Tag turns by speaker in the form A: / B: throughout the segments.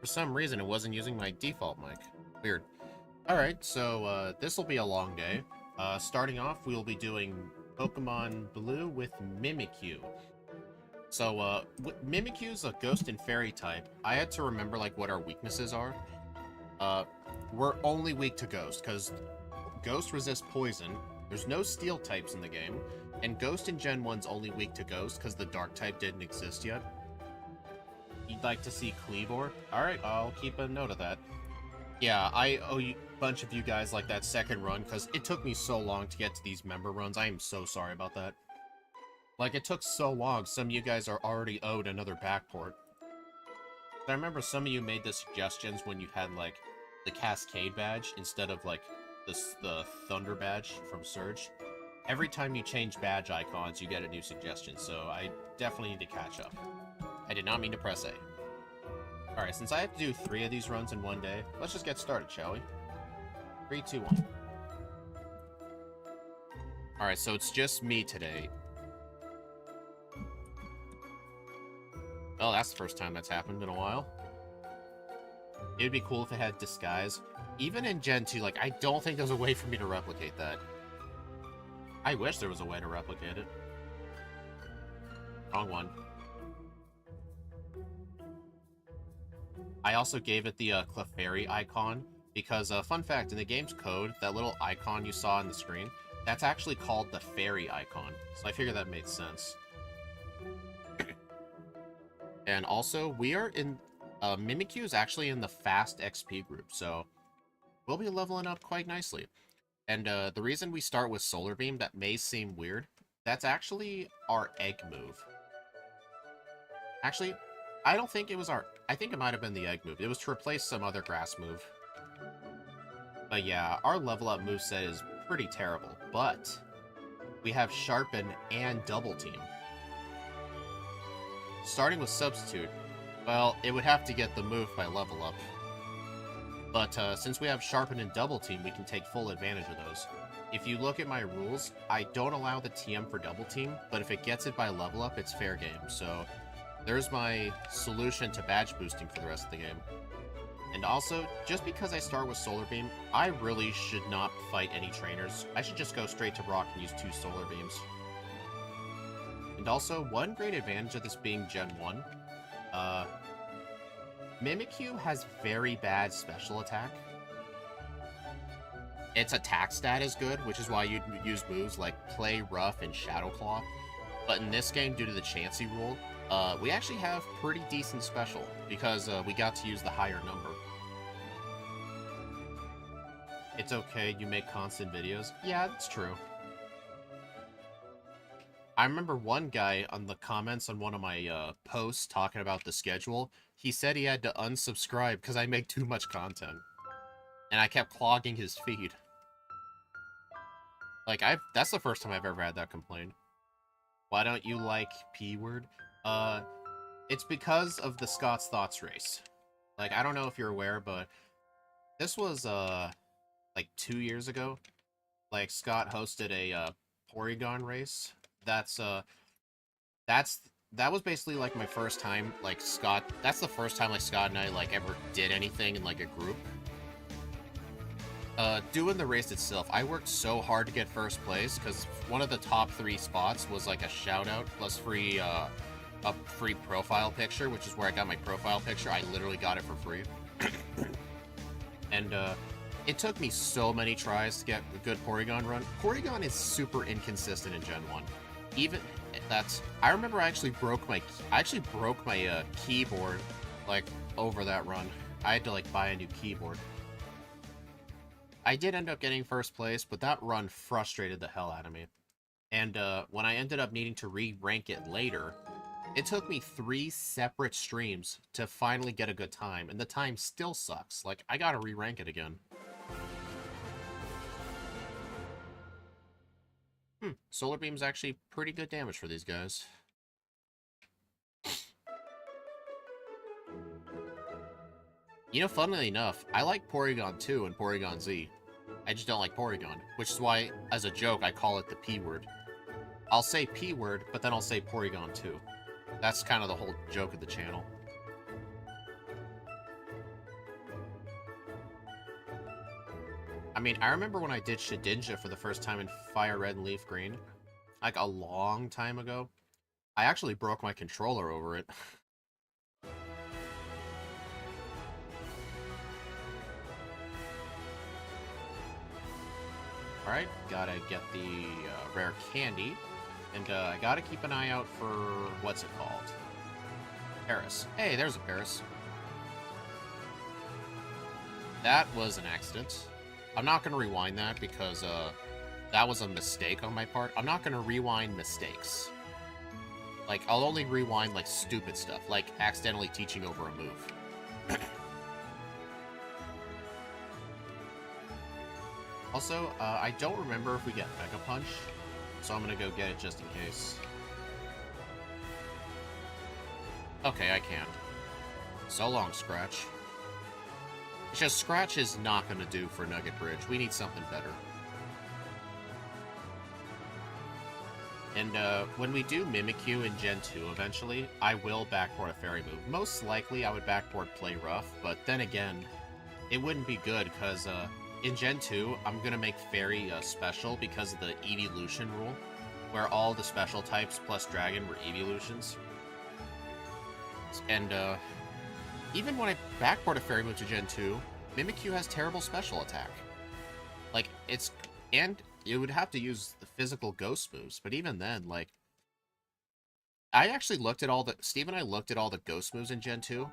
A: For some reason, it wasn't using my default mic. Weird. Alright, so this will be a long day. Starting off, we will be doing Pokemon Blue with Mimikyu. So, Mimikyu's a ghost and fairy type. I had to remember, like, what our weaknesses are. We're only weak to ghost, because ghost resists poison. There's no steel types in the game. And ghost in Gen 1's only weak to ghost, because the dark type didn't exist yet. You'd like to see Cleavor? Alright, I'll keep a note of that. Yeah, I owe a bunch of you guys, like, that second run, because it took me so long to get to these member runs. I am so sorry about that. Like, it took so long, some of you guys are already owed another backport. I remember some of you made the suggestions when you had, like, the Cascade badge instead of, like, the Thunder badge from Surge. Every time you change badge icons, you get a new suggestion, so I definitely need to catch up. I did not mean to press A. Alright, since I have to do 3 of these runs in one day, let's just get started, shall we? 3, 2, 1. Alright, so it's just me today. Oh, that's the first time that's happened in a while. It'd be cool if it had Disguise. Even in Gen 2, like, I don't think there's a way for me to replicate that. I wish there was a way to replicate it. Wrong one. I also gave it the Clefairy icon, because, fun fact, in the game's code, that little icon you saw on the screen, that's actually called the fairy icon. So I figured that made sense. And also, we are in... Mimikyu is actually in the fast XP group, so we'll be leveling up quite nicely. And the reason we start with Solar Beam, that may seem weird, that's actually our egg move. Actually, I don't think it was our... I think it might have been the egg move. It was to replace some other grass move. But yeah, our level up moveset is pretty terrible, but we have Sharpen and Double Team. Starting with Substitute, well, it would have to get the move by level up. But since we have Sharpen and Double Team, we can take full advantage of those. If you look at my rules, I don't allow the TM for Double Team, but if it gets it by level up, it's fair game. So there's my solution to badge boosting for the rest of the game. And also, just because I start with Solar Beam, I really should not fight any trainers. I should just go straight to Rock and use 2 Solar Beams. And also, one great advantage of this being Gen 1, Mimikyu has very bad special attack. Its attack stat is good, which is why you'd use moves like Play Rough and Shadow Claw. But in this game, due to the Chansey rule, we actually have pretty decent special, because we got to use the higher number. It's okay, you make constant videos. Yeah, that's true. I remember one guy on the comments on one of my posts talking about the schedule. He said he had to unsubscribe because I make too much content. And I kept clogging his feed. Like, that's the first time I've ever had that complaint. Why don't you like P-word? It's because of the Scott's Thoughts race. Like, I don't know if you're aware, but this was, like 2 years ago. Like, Scott hosted a Porygon race. That was basically like my first time, like that's the first time like Scott and I like ever did anything in like a group. Doing the race itself, I worked so hard to get first place because one of the top 3 spots was like a shout out plus a free profile picture, which is where I got my profile picture. I literally got it for free. And it took me so many tries to get a good Porygon run. Porygon is super inconsistent in Gen 1. Even I remember I actually broke my keyboard like over that run. I had to like buy a new keyboard. I did end up getting first place, but that run frustrated the hell out of me. And when I ended up needing to re-rank it later, it took me 3 separate streams to finally get a good time, and the time still sucks. Like, I gotta re-rank it again. Solar Beam's actually pretty good damage for these guys. You know, funnily enough, I like Porygon 2 and Porygon Z. I just don't like Porygon, which is why, as a joke, I call it the P-word. I'll say P-word, but then I'll say Porygon 2. That's kind of the whole joke of the channel. I mean, I remember when I did Shedinja for the first time in Fire Red and Leaf Green, like a long time ago. I actually broke my controller over it. Alright, gotta get the rare candy. And I gotta keep an eye out for... what's it called? Paris. Hey, there's a Paris. That was an accident. I'm not gonna rewind that because that was a mistake on my part. I'm not gonna rewind mistakes. Like, I'll only rewind, like, stupid stuff. Like, accidentally teaching over a move. Also, I don't remember if we get Mega Punch, so I'm gonna go get it just in case. Okay, I can. So long, Scratch. It's just Scratch is not gonna do for Nugget Bridge. We need something better. And when we do Mimikyu in Gen 2 eventually, I will backport a fairy move. Most likely I would backport Play Rough, but then again, it wouldn't be good because in Gen 2, I'm going to make fairy special because of the evolution rule, where all the special types plus dragon were evolutions. And even when I backport a fairy move to Gen 2, Mimikyu has terrible special attack. Like, it's... and you would have to use the physical ghost moves, but even then, like... I actually looked at all the... Steve and I looked at all the ghost moves in Gen 2.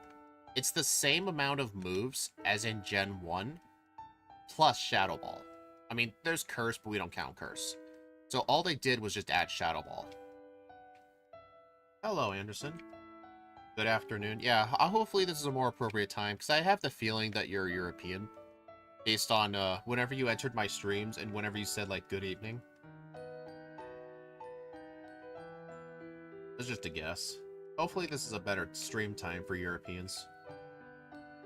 A: It's the same amount of moves as in Gen 1, plus Shadow Ball. I mean, there's Curse, but we don't count Curse. So all they did was just add Shadow Ball. Hello, Anderson. Good afternoon. Yeah, hopefully this is a more appropriate time, because I have the feeling that you're European. Based on whenever you entered my streams and whenever you said, like, good evening. That's just a guess. Hopefully this is a better stream time for Europeans.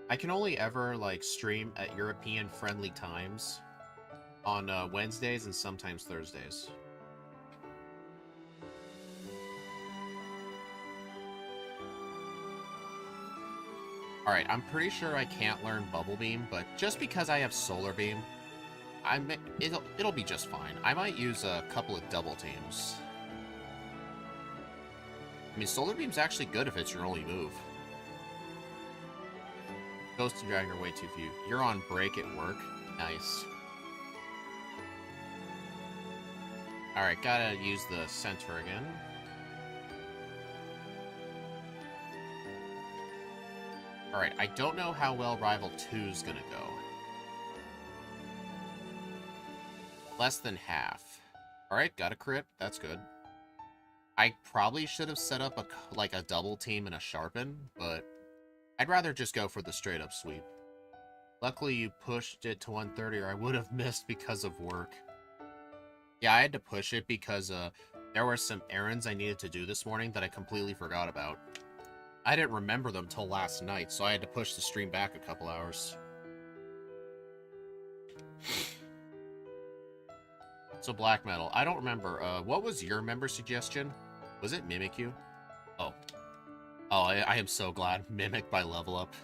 A: I can only ever, like, stream at European-friendly times on Wednesdays and sometimes Thursdays. Alright, I'm pretty sure I can't learn Bubble Beam, but just because I have Solar Beam, it'll be just fine. I might use a couple of double teams. I mean, Solar Beam's actually good if it's your only move. Ghost and Dragon are way too few. You're on break at work? Nice. Alright, gotta use the center again. Alright, I don't know how well Rival 2's gonna go. Less than half. Alright, got a crit. That's good. I probably should have set up a double team and a Sharpen, but I'd rather just go for the straight up sweep. Luckily you pushed it to 130 or I would have missed because of work. Yeah, I had to push it because there were some errands I needed to do this morning that I completely forgot about. I didn't remember them till last night, so I had to push the stream back a couple hours. So Black Metal, I don't remember. What was your member suggestion? Was it Mimikyu? Oh. Oh, I am so glad. Mimic by Level Up.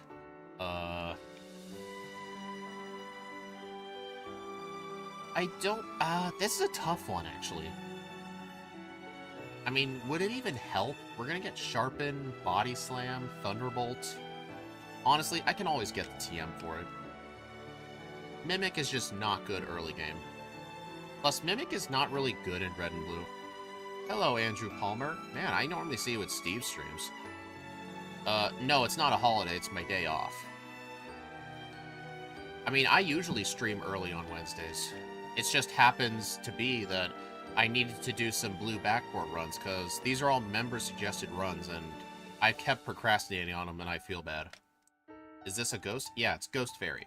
A: I don't... this is a tough one, actually. I mean, would it even help? We're gonna get Sharpen, Body Slam, Thunderbolt. Honestly, I can always get the TM for it. Mimic is just not good early game. Plus, Mimic is not really good in Red and Blue. Hello, Andrew Palmer. Man, I normally see you at Steve's streams. No, it's not a holiday, it's my day off. I mean, I usually stream early on Wednesdays. It just happens to be that I needed to do some blue backport runs, because these are all member-suggested runs, and I kept procrastinating on them, and I feel bad. Is this a ghost? Yeah, it's Ghost Fairy.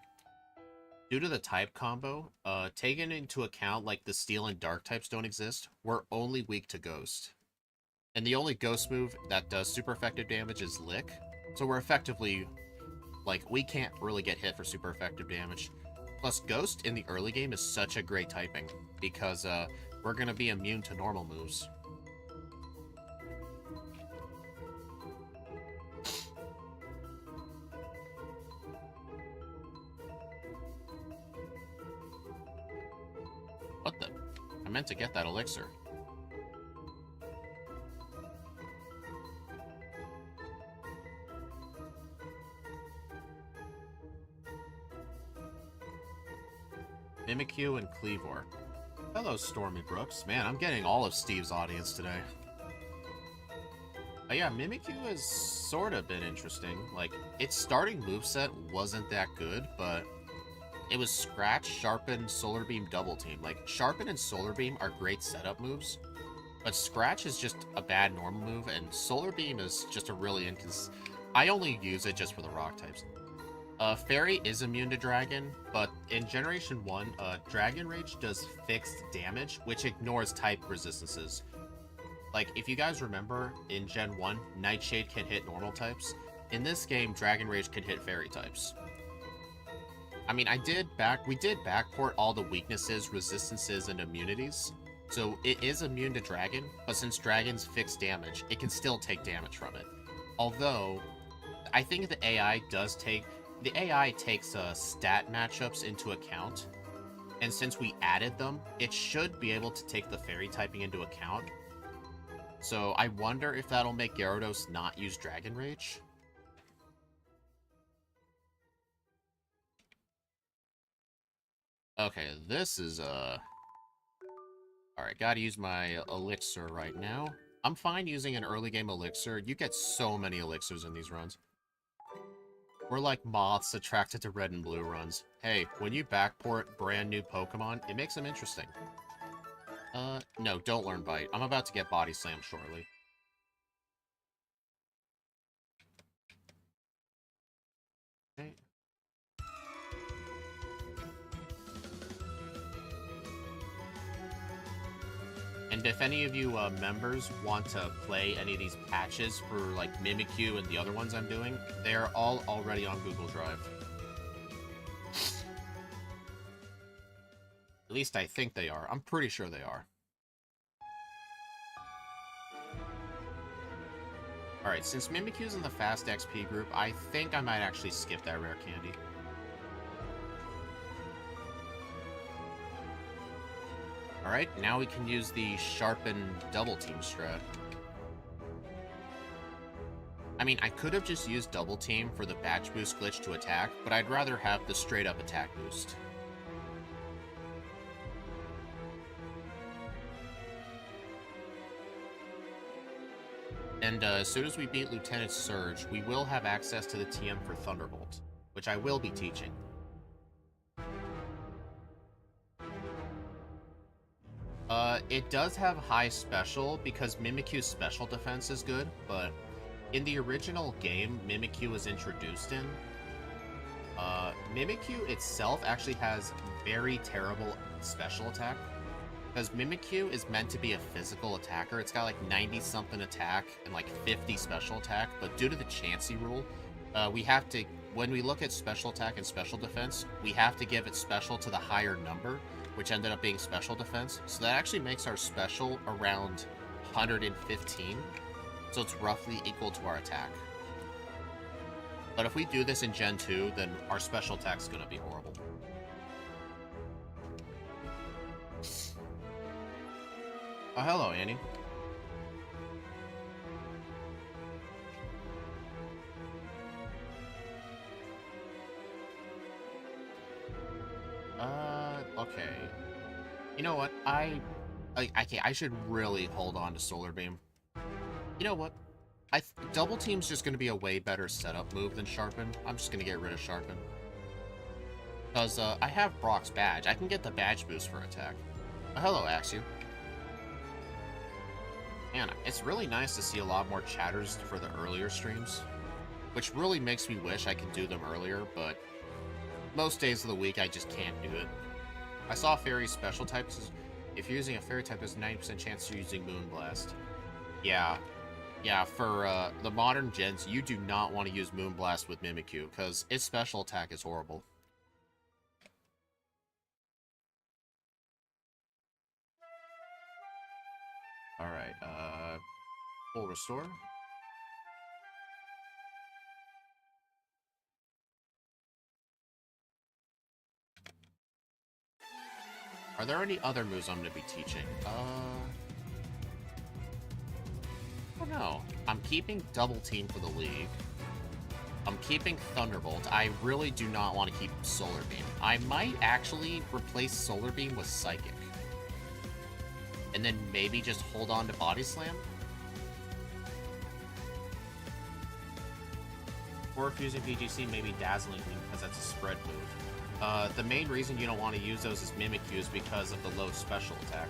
A: Due to the type combo, taking into account, like, the Steel and Dark types don't exist, we're only weak to Ghost. And the only Ghost move that does super effective damage is Lick, so we're effectively, like, we can't really get hit for super effective damage. Plus, Ghost in the early game is such a great typing, because, we're gonna be immune to normal moves. meant to get that elixir. Mimikyu and Cleavor. Hello, Stormy Brooks. Man, I'm getting all of Steve's audience today. Yeah, Mimikyu has sort of been interesting. Like, its starting moveset wasn't that good, but it was Scratch, Sharpen, Solar Beam, Double Team. Like, Sharpen and Solar Beam are great setup moves, but Scratch is just a bad normal move, and Solar Beam is just a really I only use it just for the rock types. Fairy is immune to Dragon, but in Generation 1, Dragon Rage does fixed damage, which ignores type resistances. Like, if you guys remember, in Gen 1, Nightshade can hit normal types. In this game, Dragon Rage can hit Fairy types. I mean, we did backport all the weaknesses, resistances, and immunities. So it is immune to Dragon, but since Dragon's fixed damage, it can still take damage from it. Although, I think the AI takes stat matchups into account, and since we added them, it should be able to take the Fairy typing into account. So I wonder if that'll make Gyarados not use Dragon Rage. Okay, this is, Alright, gotta use my elixir right now. I'm fine using an early game elixir. You get so many elixirs in these runs. We're like moths attracted to red and blue runs. Hey, when you backport brand new Pokemon, it makes them interesting. No, don't learn Bite. I'm about to get Body Slammed shortly. Okay. And if any of you members want to play any of these patches for like Mimikyu and the other ones I'm doing, they're all already on Google Drive. At least I think they are. I'm pretty sure they are. Alright, since Mimikyu's in the Fast XP group, I think I might actually skip that rare candy. Alright, now we can use the Sharpen Double Team strat. I mean, I could have just used Double Team for the Batch Boost glitch to attack, but I'd rather have the straight-up attack boost. And as soon as we beat Lieutenant Surge, we will have access to the TM for Thunderbolt, which I will be teaching. It does have high special because Mimikyu's special defense is good, but in the original game Mimikyu was introduced in, Mimikyu itself actually has very terrible special attack. Because Mimikyu is meant to be a physical attacker. It's got like 90-something attack and like 50 special attack, but due to the Chansey rule, we have to, when we look at special attack and special defense, we have to give it special to the higher number, which ended up being special defense. So that actually makes our special around 115, so it's roughly equal to our attack. But if we do this in Gen 2, then our special attack's gonna be horrible. Oh, hello, Annie. Okay. You know what? I should really hold on to Solar Beam. You know what? Double Team's just gonna be a way better setup move than Sharpen. I'm just gonna get rid of Sharpen. Because, I have Brock's badge. I can get the badge boost for attack. Oh, hello, Axu. Man, it's really nice to see a lot more chatters for the earlier streams, which really makes me wish I could do them earlier, but most days of the week I just can't do it. I saw Fairy's special types. If you're using a Fairy type, there's a 90% chance you're using Moonblast. Yeah, for the modern gens, you do not want to use Moonblast with Mimikyu, because its special attack is horrible. Alright, full restore. Are there any other moves I'm going to be teaching? I don't know. I'm keeping Double Team for the League. I'm keeping Thunderbolt. I really do not want to keep Solar Beam. I might actually replace Solar Beam with Psychic. And then maybe just hold on to Body Slam? Or if using PGC, maybe Dazzling Gleam, because that's a spread move. The main reason you don't want to use those as Mimikyu is because of the low special attack.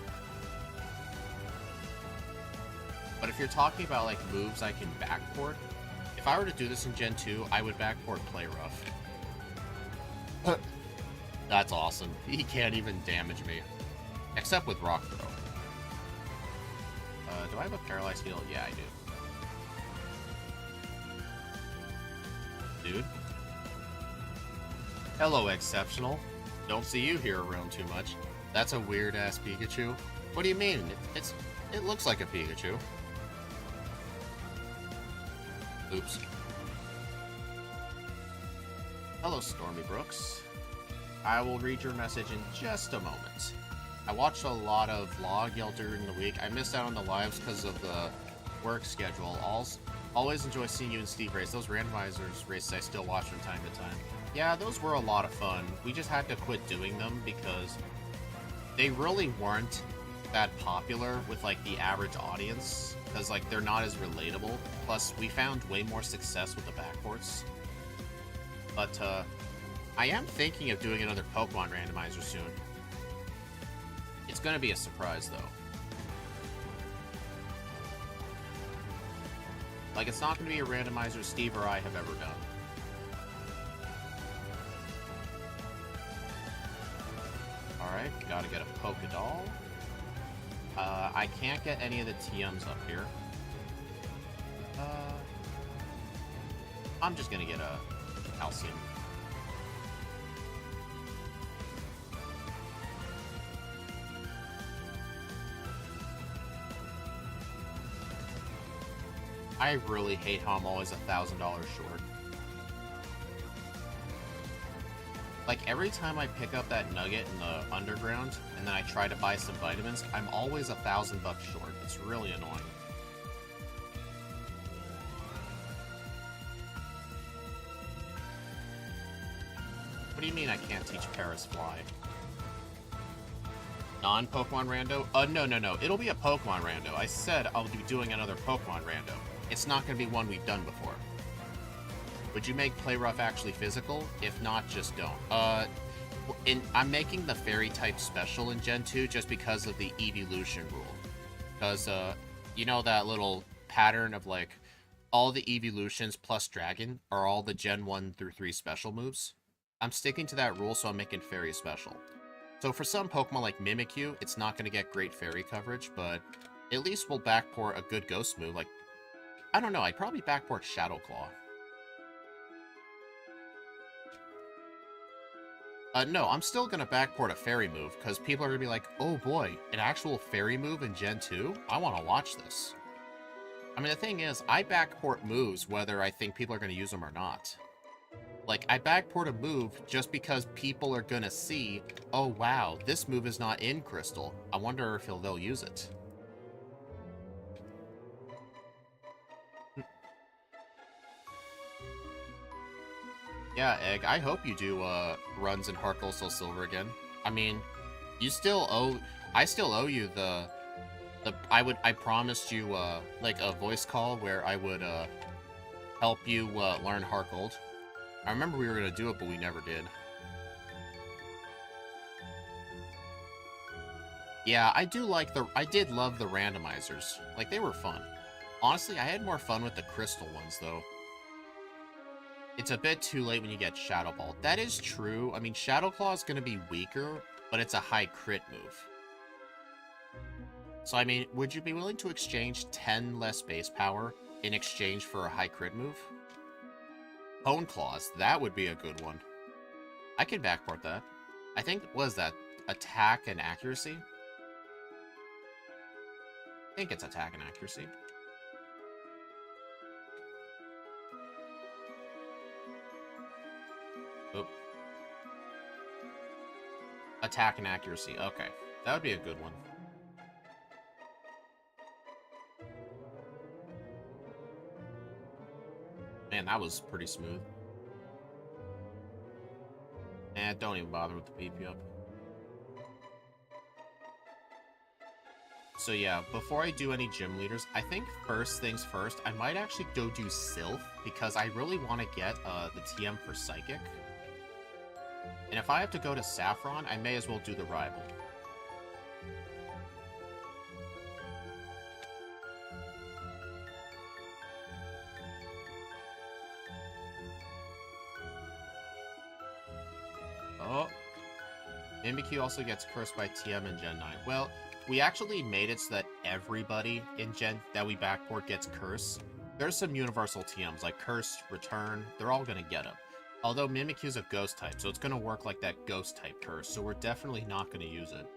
A: But if you're talking about, like, moves I can backport, if I were to do this in Gen 2, I would backport Play Rough. That's awesome. He can't even damage me. Except with Rock Throw. Do I have a Paralyzed Heal? Yeah, I do. Dude. Hello, Exceptional. Don't see you here around too much. That's a weird-ass Pikachu. What do you mean? It looks like a Pikachu. Oops. Hello, Stormy Brooks. I will read your message in just a moment. I watched a lot of Vlog Yell during the week. I missed out on the lives because of the work schedule. Always enjoy seeing you and Steve race. Those randomizers races I still watch from time to time. Yeah, those were a lot of fun. We just had to quit doing them because they really weren't that popular with, like, the average audience. Because, like, they're not as relatable. Plus, we found way more success with the backports. But, I am thinking of doing another Pokemon randomizer soon. It's gonna be a surprise, though. Like, it's not gonna be a randomizer Steve or I have ever done. Alright, gotta get a Pokédoll. I can't get any of the TMs up here. I'm just gonna get a Calcium. I really hate how I'm always $1,000 short. Like, every time I pick up that nugget in the underground, and then I try to buy some vitamins, I'm always $1,000 short. It's really annoying. What do you mean I can't teach Paris Fly? Non-Pokemon rando? No. It'll be a Pokemon rando. I said I'll be doing another Pokemon rando. It's not going to be one we've done before. Would you make Play Rough actually physical? If not, just don't. I'm making the Fairy type special in Gen 2 just because of the evolution rule. Because, you know that little pattern of, like, all the evolutions plus Dragon are all the Gen 1 through 3 special moves? I'm sticking to that rule, so I'm making Fairy special. So for some Pokemon like Mimikyu, it's not going to get great Fairy coverage, but at least we'll backport a good Ghost move. Like, I don't know, I'd probably backport Shadow Claw. No, I'm still gonna backport a Fairy move, because people are gonna be like, oh boy, an actual Fairy move in Gen 2? I want to watch this. I mean, the thing is, I backport moves whether I think people are gonna use them or not. Like, I backport a move just because people are gonna see, oh wow, this move is not in Crystal. I wonder if they'll use it. Yeah, Egg, I hope you do, runs in Heart Gold Soul Silver again. I mean, you still owe... I still owe you I promised you, like, a voice call where I would, help you, learn Heart Gold. I remember we were gonna do it, but we never did. Yeah, I did love the randomizers. Like, they were fun. Honestly, I had more fun with the Crystal ones, though. It's a bit too late when you get Shadow Ball. That is true. I mean, Shadow Claw is going to be weaker, but it's a high crit move. So, I mean, would you be willing to exchange 10 less base power in exchange for a high crit move? Cone Claws, that would be a good one. I could backport that. I think, what is that? Attack and accuracy? I think it's attack and accuracy. attack and accuracy. Okay, that would be a good one. Man, that was pretty smooth. Eh, don't even bother with the PP up. So yeah, before I do any gym leaders, I think first things first, I might actually go do Sylph, because I really want to get the TM for Psychic. And if I have to go to Saffron, I may as well do the rival. Oh. Mimikyu also gets cursed by TM in Gen 9. Well, we actually made it so that everybody in Gen that we backport gets cursed. There's some universal TMs, like Curse, Return, they're all gonna get them. Although Mimikyu's a ghost type, so it's gonna work like that ghost type curse, so we're definitely not gonna use it.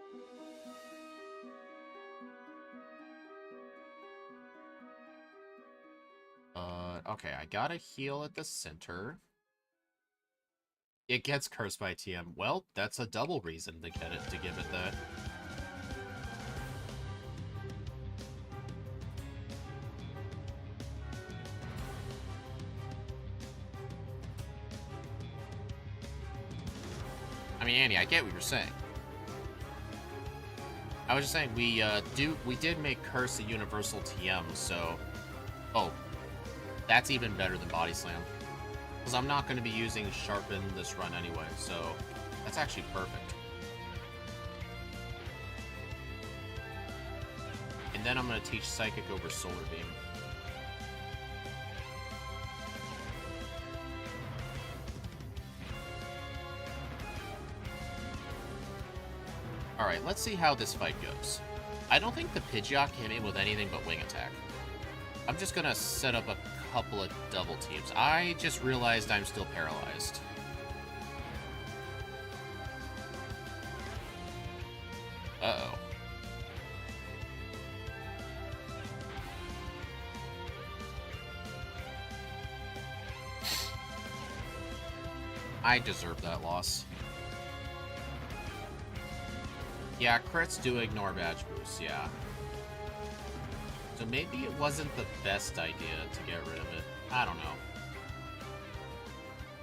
A: Okay, I gotta heal at the center. It gets cursed by TM. Well, that's a double reason to get it, to give it that. I mean, Andy, I get what you're saying. I was just saying, we did make Curse a universal TM, so... Oh, that's even better than Body Slam. Because I'm not going to be using Sharpen this run anyway, so that's actually perfect. And then I'm going to teach Psychic over Solar Beam. Alright, let's see how this fight goes. I don't think the Pidgeot can hit me with anything but Wing Attack. I'm just going to set up a couple of double teams. I just realized I'm still paralyzed. Uh-oh. I deserve that loss. Yeah, crits do ignore badge boosts, yeah. So maybe it wasn't the best idea to get rid of it. I don't know.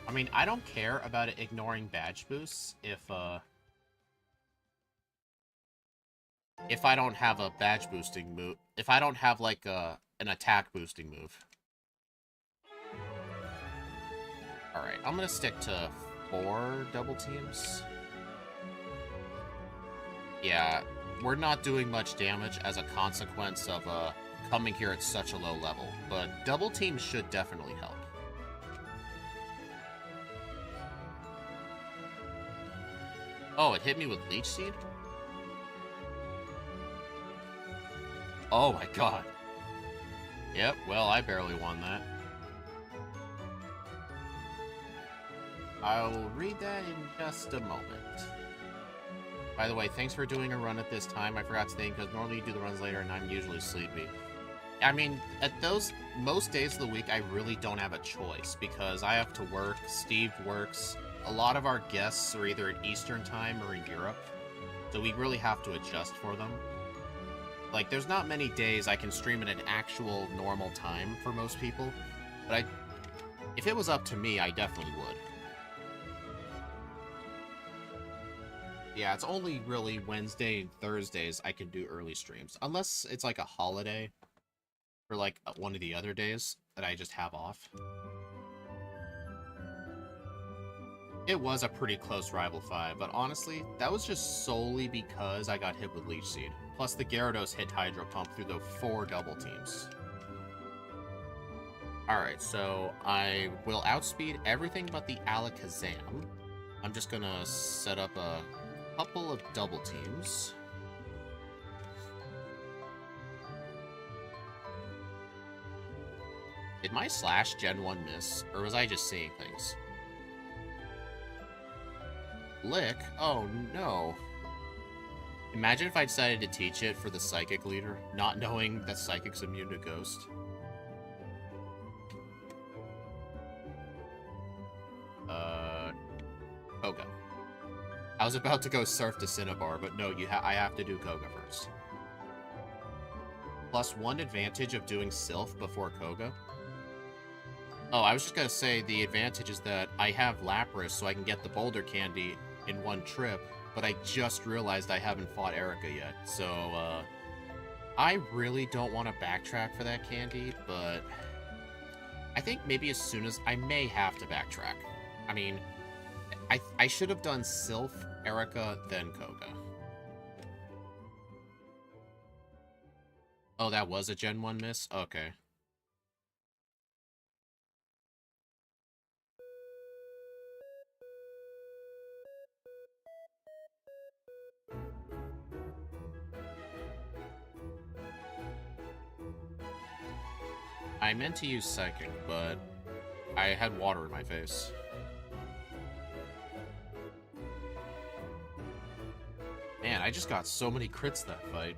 A: I mean, I don't care about it ignoring badge boosts if I don't have a badge boosting move. If I don't have, like, an attack boosting move. Alright, I'm gonna stick to 4 double teams. Yeah, we're not doing much damage as a consequence of coming here at such a low level, but double teams should definitely help. Oh, it hit me with Leech Seed? Oh my god. Yep, well, I barely won that. I'll read that in just a moment. By the way, thanks for doing a run at this time. I forgot to think, because normally you do the runs later and I'm usually sleepy. I mean, at most days of the week, I really don't have a choice, because I have to work, Steve works, a lot of our guests are either at Eastern Time or in Europe, so we really have to adjust for them. Like, there's not many days I can stream at an actual normal time for most people, but if it was up to me, I definitely would. Yeah, it's only really Wednesday and Thursdays I can do early streams. Unless it's like a holiday, or like one of the other days that I just have off. It was a pretty close Rival 5, but honestly, that was just solely because I got hit with Leech Seed. Plus the Gyarados hit Hydro Pump through the 4 double teams. Alright, so I will outspeed everything but the Alakazam. I'm just gonna set up a couple of double teams. Did my Slash Gen 1 miss, or was I just seeing things? Lick? Oh no. Imagine if I decided to teach it for the Psychic leader, not knowing that Psychic's immune to Ghost. Koga. I was about to go surf to Cinnabar, but no, I have to do Koga first. Plus 1 advantage of doing Sylph before Koga. Oh, I was just gonna say the advantage is that I have Lapras, so I can get the Boulder Candy in one trip, but I just realized I haven't fought Erica yet, so, I really don't want to backtrack for that candy, but I think maybe as soon as... I may have to backtrack. I mean, I should have done Sylph, Erica, then Koga. Oh, that was a Gen 1 miss? Okay. I meant to use Psychic, but I had water in my face. Man, I just got so many crits that fight.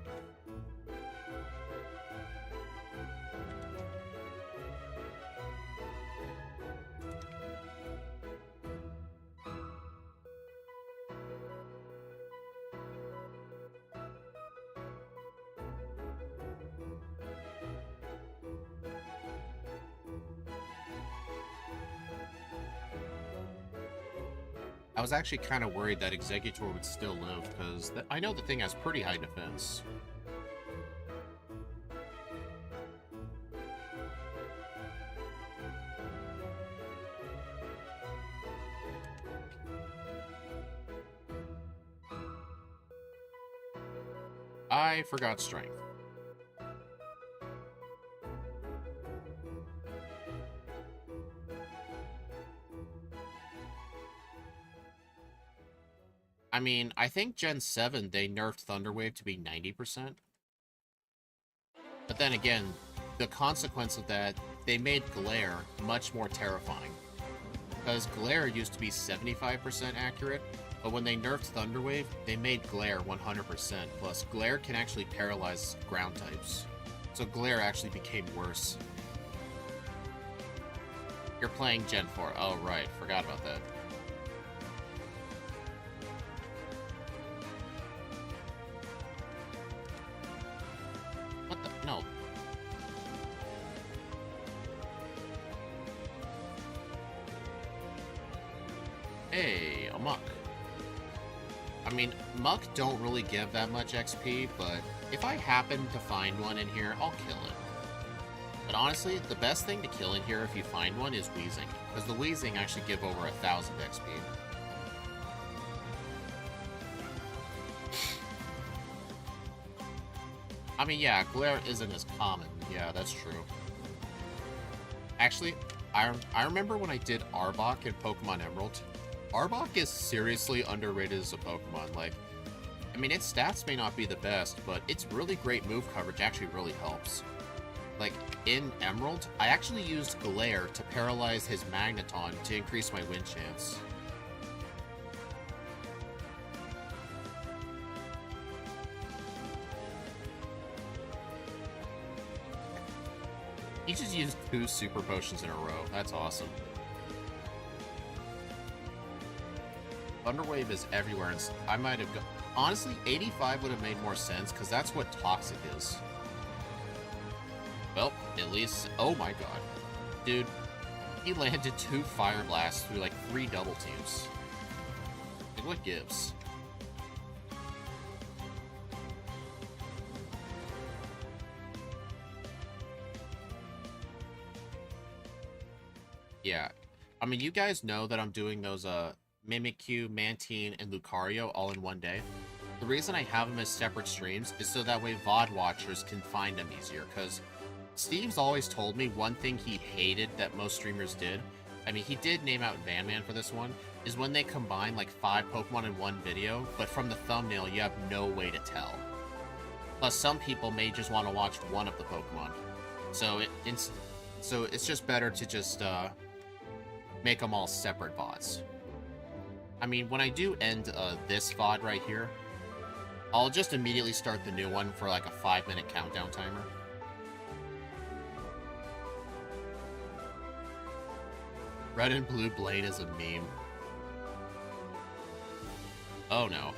A: I was actually kind of worried that Executor would still live, because I know the thing has pretty high defense. I forgot Strength. I mean, I think Gen 7, they nerfed Thunderwave to be 90%. But then again, the consequence of that, they made Glare much more terrifying. Because Glare used to be 75% accurate, but when they nerfed Thunderwave, they made Glare 100%. Plus, Glare can actually paralyze ground types. So Glare actually became worse. You're playing Gen 4. Oh, right. Forgot about that. No. Hey, a Muck. I mean, Muck don't really give that much XP, but if I happen to find one in here, I'll kill it. But honestly, the best thing to kill in here if you find one is Weezing, because the Weezing actually give over 1,000 XP. I mean, yeah, Glare isn't as common. Yeah, that's true. Actually, I remember when I did Arbok in Pokemon Emerald. Arbok is seriously underrated as a Pokemon. Like, I mean, its stats may not be the best, but its really great move coverage actually really helps. Like, in Emerald, I actually used Glare to paralyze his Magneton to increase my win chance. He just used 2 Super Potions in a row. That's awesome. Thunderwave is everywhere, and I might have gone... Honestly, 85 would have made more sense, because that's what Toxic is. Well, at least... Oh my god. Dude, he landed 2 Fire Blasts through, like, 3 double teams. Like, what gives? Yeah. I mean, you guys know that I'm doing those, Mimikyu, Mantine, and Lucario all in one day. The reason I have them as separate streams is so that way VOD watchers can find them easier, because Steve's always told me one thing he hated that most streamers did, I mean, he did name out Van Man for this one, is when they combine, like, 5 Pokemon in one video, but from the thumbnail, you have no way to tell. Plus, some people may just want to watch one of the Pokemon. So, it's just better to just, make them all separate VODs. I mean, when I do end this VOD right here, I'll just immediately start the new one for like a 5-minute countdown timer. Red and Blue Blade is a meme. Oh no.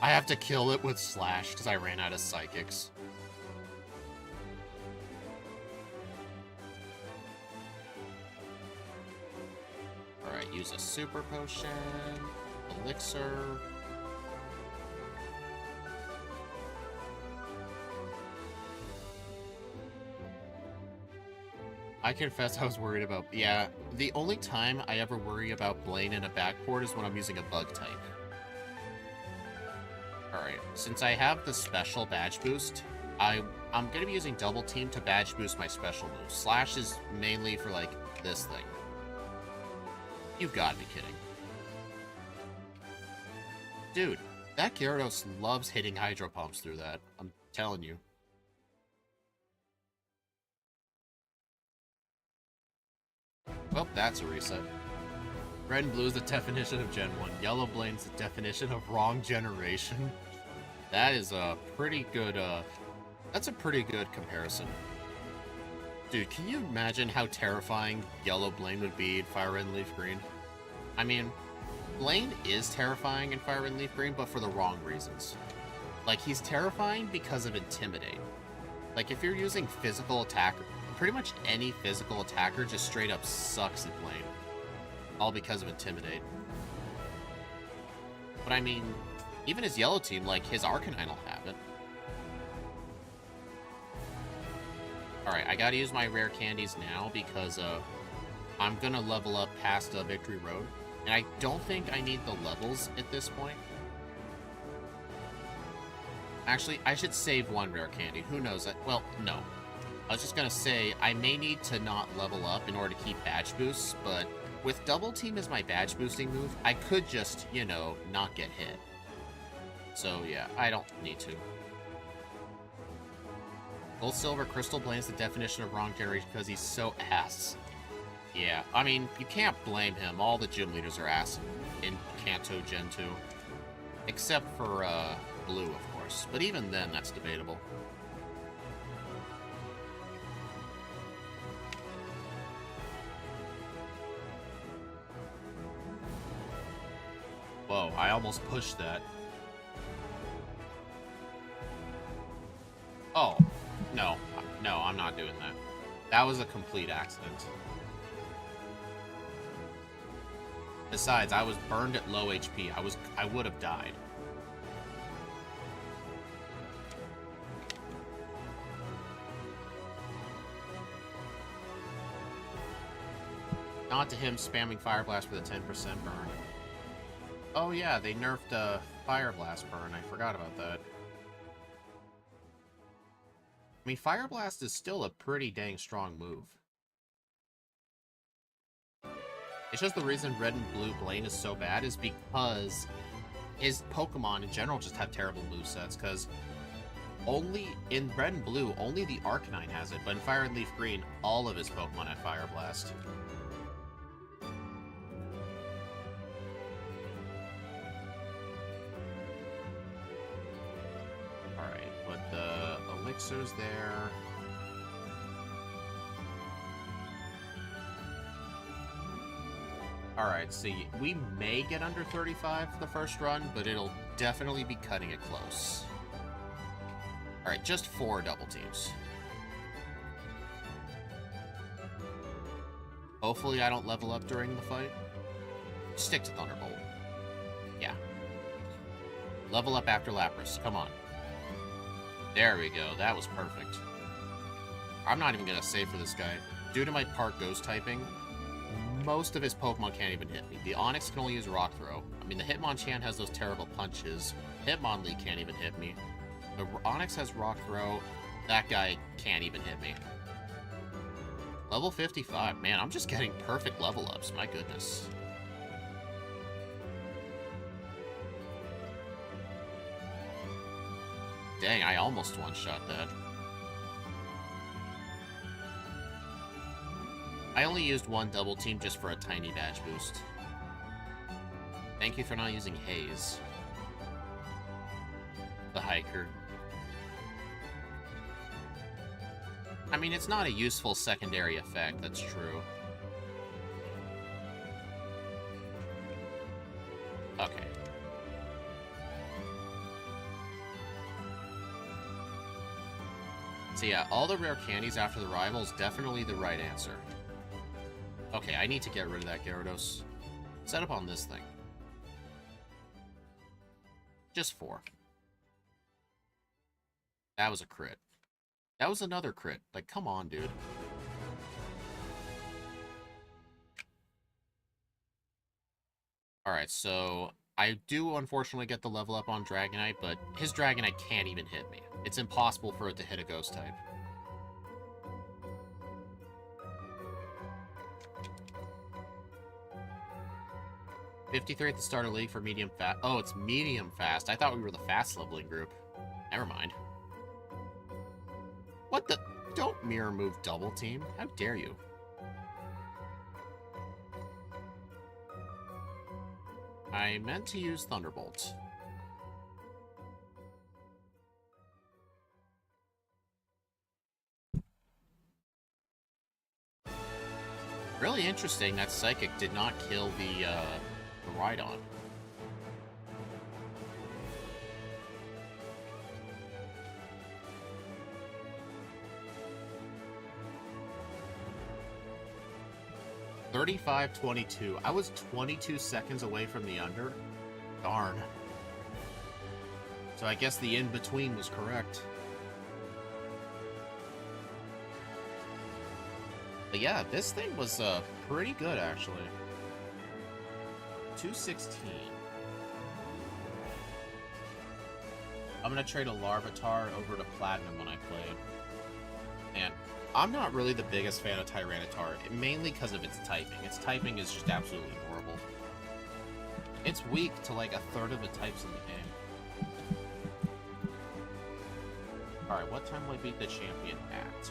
A: I have to kill it with Slash because I ran out of Psychics. Alright, use a Super Potion, Elixir. I confess I was worried about... Yeah, the only time I ever worry about Blaine in a backport is when I'm using a bug type. Alright, since I have the special badge boost, I'm going to be using double team to badge boost my special moves. Slash is mainly for, like, this thing. You've got to be kidding. Dude, that Gyarados loves hitting Hydro Pumps through that. I'm telling you. Well, that's a reset. Red and blue is the definition of Gen 1. Yellow Blaine's the definition of wrong generation. That is a pretty good, that's a pretty good comparison. Dude, can you imagine how terrifying Yellow Blaine would be in Fire Red and Leaf Green? I mean, Blaine is terrifying in Fire Red and Leaf Green, but for the wrong reasons. Like, he's terrifying because of Intimidate. Like, if you're using physical attack, pretty much any physical attacker just straight up sucks at Blaine. All because of Intimidate. But I mean, even his yellow team, like, his Arcanine will have it. Alright, I gotta use my rare candies now because I'm gonna level up past Victory Road. And I don't think I need the levels at this point. Actually, I should save one rare candy. Who knows? Well, no. I was just gonna say, I may need to not level up in order to keep badge boosts, but with double team as my badge boosting move, I could just, you know, not get hit. So yeah, I don't need to. Gold, Silver, Crystal Blaine's the definition of wrong generation because he's so ass. Yeah, I mean, you can't blame him. All the gym leaders are ass in Kanto Gen 2. Except for, Blue, of course. But even then, that's debatable. Whoa, I almost pushed that. Oh, no. No, I'm not doing that. That was a complete accident. Besides, I was burned at low HP. I would have died. Not to him spamming Fire Blast with a 10% burn. Oh yeah, they nerfed Fire Blast burn. I forgot about that. I mean, Fire Blast is still a pretty dang strong move. It's just the reason Red and Blue Blaine is so bad is because his Pokemon in general just have terrible movesets, because only in Red and Blue, only the Arcanine has it, but in Fire and Leaf Green, all of his Pokemon have Fire Blast. Alright, but the Elixir's there. Alright, see, we may get under 35 for the first run, but it'll definitely be cutting it close. Alright, just 4 double teams. Hopefully I don't level up during the fight. Stick to Thunderbolt. Yeah. Level up after Lapras, come on. There we go, that was perfect. I'm not even gonna save for this guy. Due to my Park Ghost typing, most of his Pokemon can't even hit me. The Onix can only use Rock Throw. I mean, the Hitmonchan has those terrible punches. Hitmonlee can't even hit me. The Onix has Rock Throw. That guy can't even hit me. Level 55. Man, I'm just getting perfect level ups. My goodness. Dang, I almost one-shot that. I only used one double team just for a tiny badge boost. Thank you for not using Haze. The Hiker. I mean, it's not a useful secondary effect, that's true. Okay, So yeah, all the rare candies after the rival is definitely the right answer. Okay, I need to get rid of that Gyarados. Set up on this thing. Just 4. That was a crit. That was another crit. Like, come on, dude. Alright, so I do unfortunately get the level up on Dragonite, but his Dragonite can't even hit me. It's impossible for it to hit a Ghost type. '53 at the start of league for medium fast. Oh, it's medium fast. I thought we were the fast leveling group. Never mind. What the? Don't mirror move double team. How dare you? I meant to use Thunderbolt. Really interesting that Psychic did not kill the Rhydon. $35.22. I was 22 seconds away from the under. Darn. So I guess the in-between was correct. But yeah, this thing was pretty good, actually. 216. I'm gonna trade a Larvitar over to Platinum when I play. And I'm not really the biggest fan of Tyranitar, mainly because of its typing. Its typing is just absolutely horrible. It's weak to like a third of the types in the game. Alright, what time will I beat the champion at?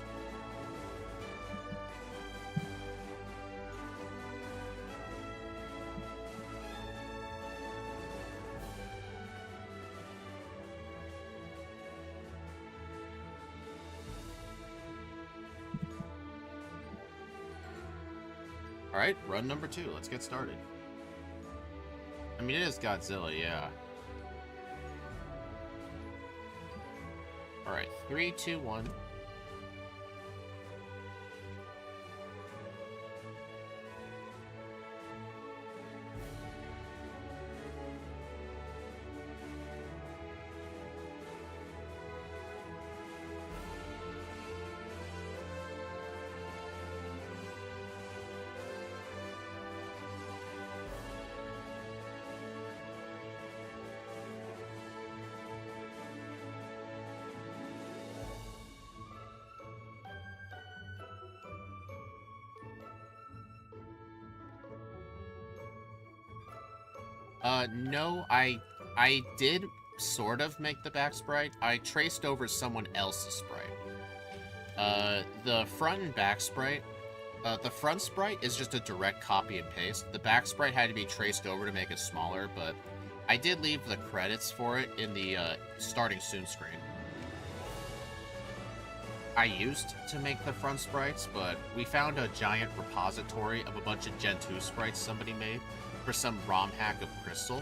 A: Alright, run number 2. Let's get started. I mean, it is Godzilla, yeah. Alright, 3, 2, 1. No, I did sort of make the back sprite. I traced over someone else's sprite. The front and back sprite, the front sprite is just a direct copy and paste. The back sprite had to be traced over to make it smaller, but I did leave the credits for it in the starting soon screen. I used to make the front sprites, but we found a giant repository of a bunch of Gen 2 sprites somebody made for some ROM hack of Crystal.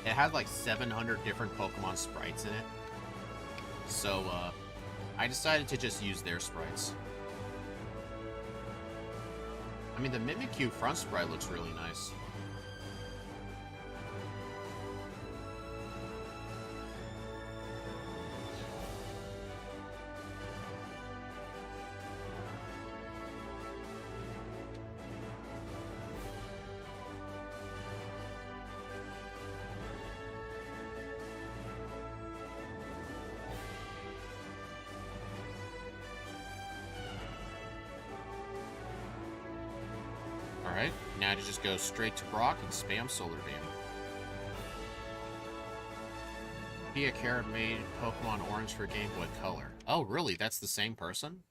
A: It had like 700 different Pokemon sprites in it. So, I decided to just use their sprites. I mean, the Mimikyu front sprite looks really nice. Alright, now to just go straight to Brock and spam Solar Beam. Pia Carrot made Pokemon Orange for Game Boy Color. Oh, really? That's the same person?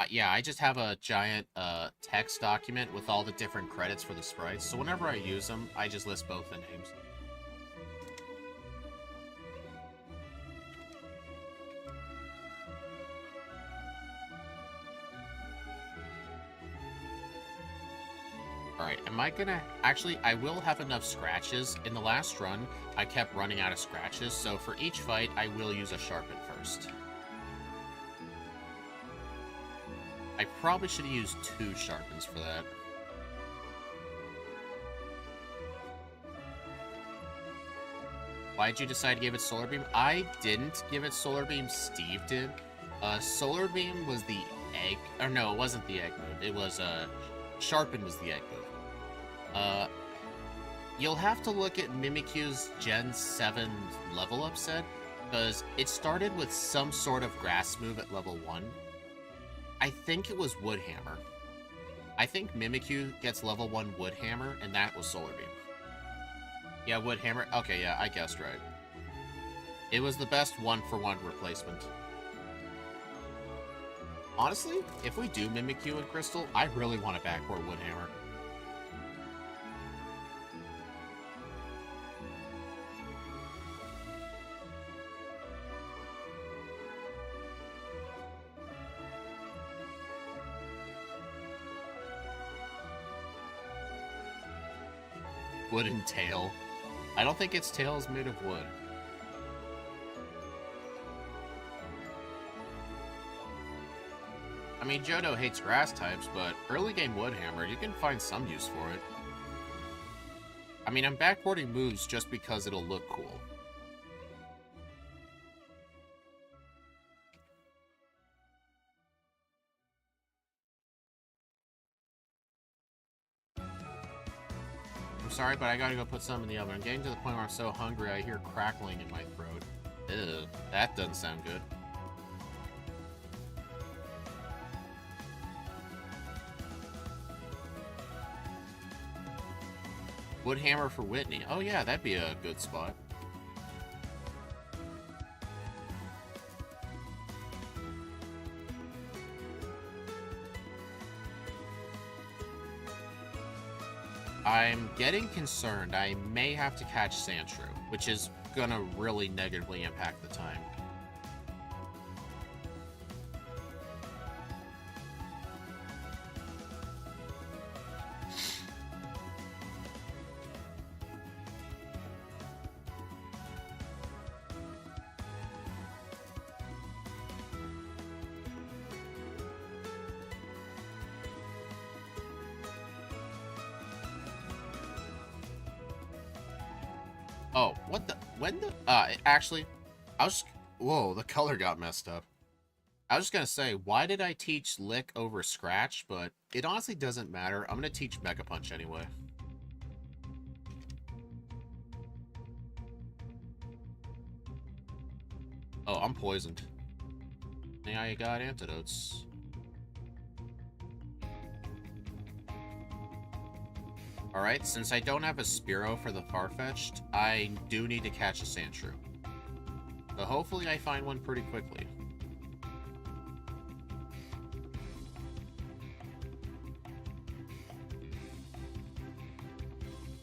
A: Yeah, I just have a giant text document with all the different credits for the sprites, so whenever I use them, I just list both the names. Alright, am I gonna... Actually, I will have enough scratches. In the last run, I kept running out of scratches, so for each fight, I will use a sharpen first. I probably should have used 2 sharpens for that. Why'd you decide to give it Solar Beam? I didn't give it Solar Beam, Steve did. Solar Beam was the egg... Or no, it wasn't the egg move. It was, Sharpen was the egg move. You'll have to look at Mimikyu's Gen 7 level up set, because it started with some sort of grass move at level 1. I think it was Wood Hammer. I think Mimikyu gets level 1 Wood Hammer, and that was Solar Beam. Yeah, Wood Hammer. Okay, yeah, I guessed right. It was the best 1-for-1 replacement. Honestly, if we do Mimikyu and Crystal, I really want a Backport Wood Hammer. Wooden tail. I don't think its tail is made of wood. I mean, Johto hates grass types, but early game Wood Hammer, you can find some use for it. I mean, I'm backporting moves just because it'll look cool. I'm sorry, but I gotta go put some in the oven. I'm getting to the point where I'm so hungry I hear crackling in my throat. Ew, that doesn't sound good. Wood Hammer for Whitney. Oh yeah, that'd be a good spot. I'm getting concerned. I may have to catch Sandshrew, which is gonna really negatively impact the time. Oh, what the? When the? Actually, I was. Whoa, the color got messed up. I was just gonna say, why did I teach Lick over Scratch? But it honestly doesn't matter. I'm gonna teach Mega Punch anyway. Oh, I'm poisoned. Yeah, you got antidotes. Alright, since I don't have a Spearow for the Farfetch'd, I do need to catch a Sandshrew. So hopefully I find one pretty quickly.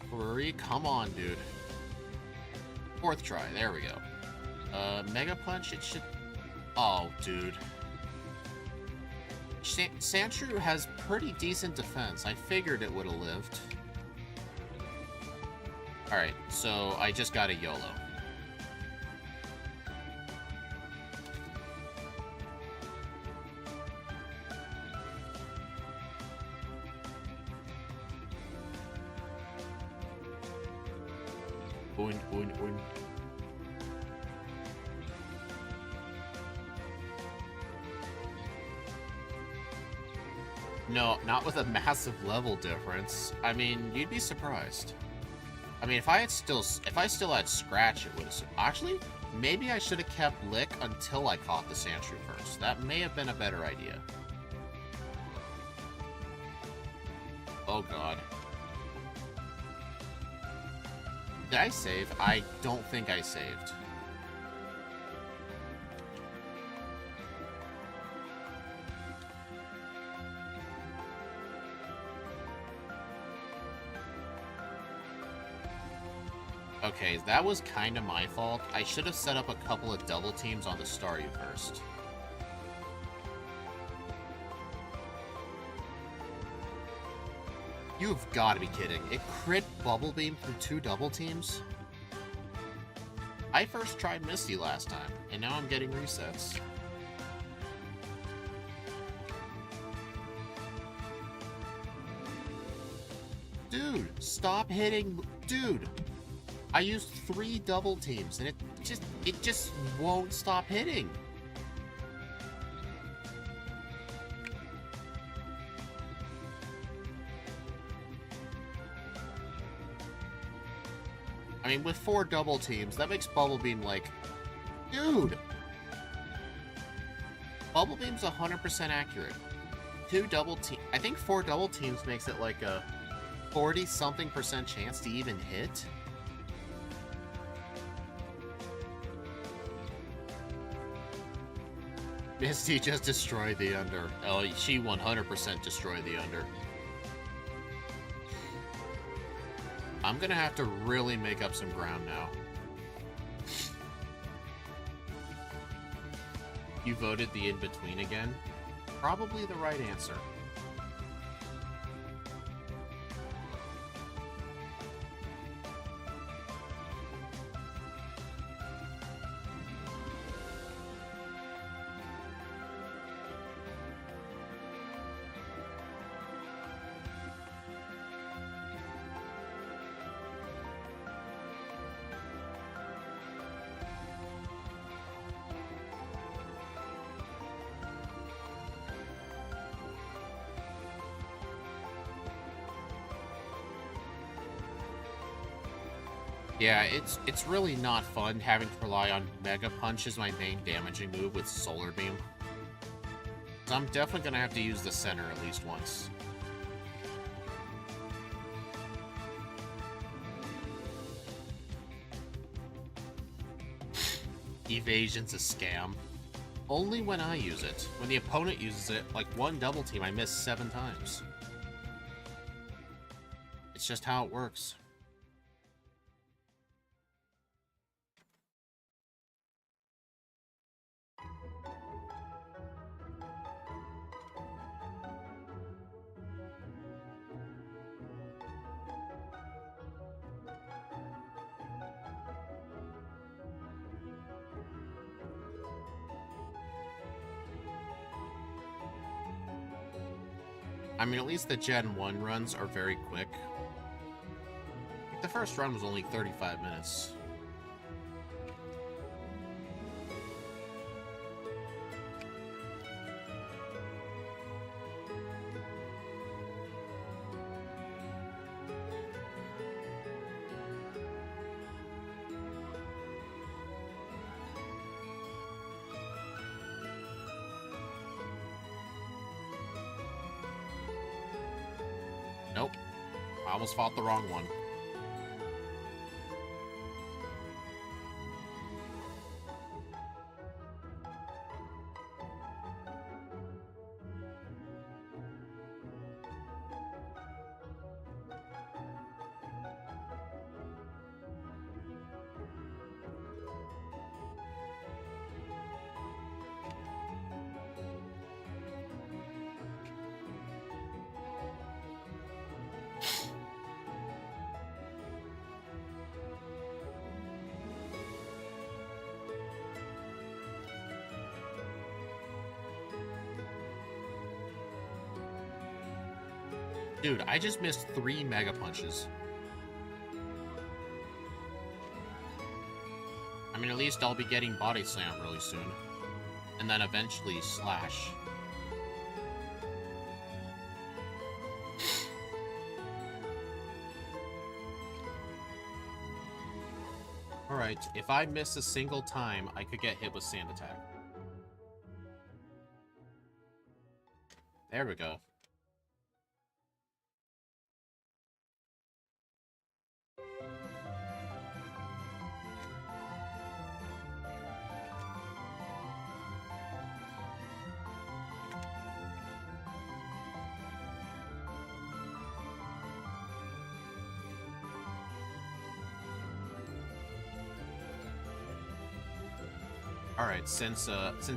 A: Hurry, come on, dude. 4th try, there we go. Mega Punch, it should... Oh, dude. Sandshrew has pretty decent defense. I figured it would have lived. Alright, so I just got a YOLO. Boing, boing, boing. No, not with a massive level difference. I mean, you'd be surprised. I mean, if I still had Scratch, it would have... Actually, maybe I should have kept Lick until I caught the Sandshrew first. That may have been a better idea. Oh, God. Did I save? I don't think I saved. Okay, that was kind of my fault. I should have set up a couple of double teams on the Staryu first. You've got to be kidding. It crit Bubble Beam from 2 double teams? I first tried Misty last time, and now I'm getting resets. Dude, stop hitting... Dude! I used 3 double teams, and it just won't stop hitting. I mean, with 4 double teams, that makes Bubble Beam like... Dude! Bubble Beam's 100% accurate. 2 double teams... I think 4 double teams makes it like a 40-something% chance to even hit. Misty just destroyed the under. Oh, she 100% destroyed the under. I'm gonna have to really make up some ground now. You voted the in-between again? Probably the right answer. Yeah, it's really not fun having to rely on Mega Punch as my main damaging move with Solar Beam. So I'm definitely gonna have to use the center at least once. Evasion's a scam. Only when I use it. When the opponent uses it, like one double team, I miss 7 times. It's just how it works. I mean, at least the Gen 1 runs are very quick. The first run was only 35 minutes. Nope. I almost fought the wrong one. Dude, I just missed 3 Mega Punches. I mean, at least I'll be getting Body Slam really soon. And then eventually Slash. Alright, if I miss a single time, I could get hit with Sand Attack. There we go. Alright, since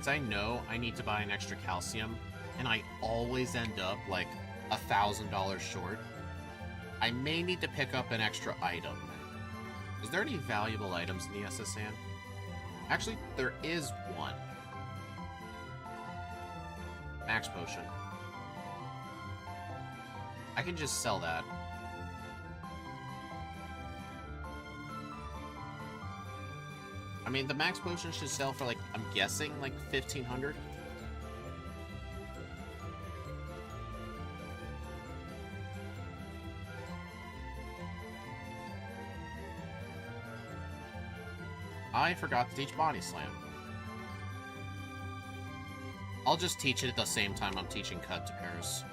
A: I know I need to buy an extra calcium, and I always end up, like, $1,000 short, I may need to pick up an extra item. Is there any valuable items in the SS Sand? Actually, there is one. Max Potion. I can just sell that. I mean, the Max Potion should sell for, like, I'm guessing, like, 1,500? I forgot to teach Body Slam. I'll just teach it at the same time I'm teaching Cut to Paris.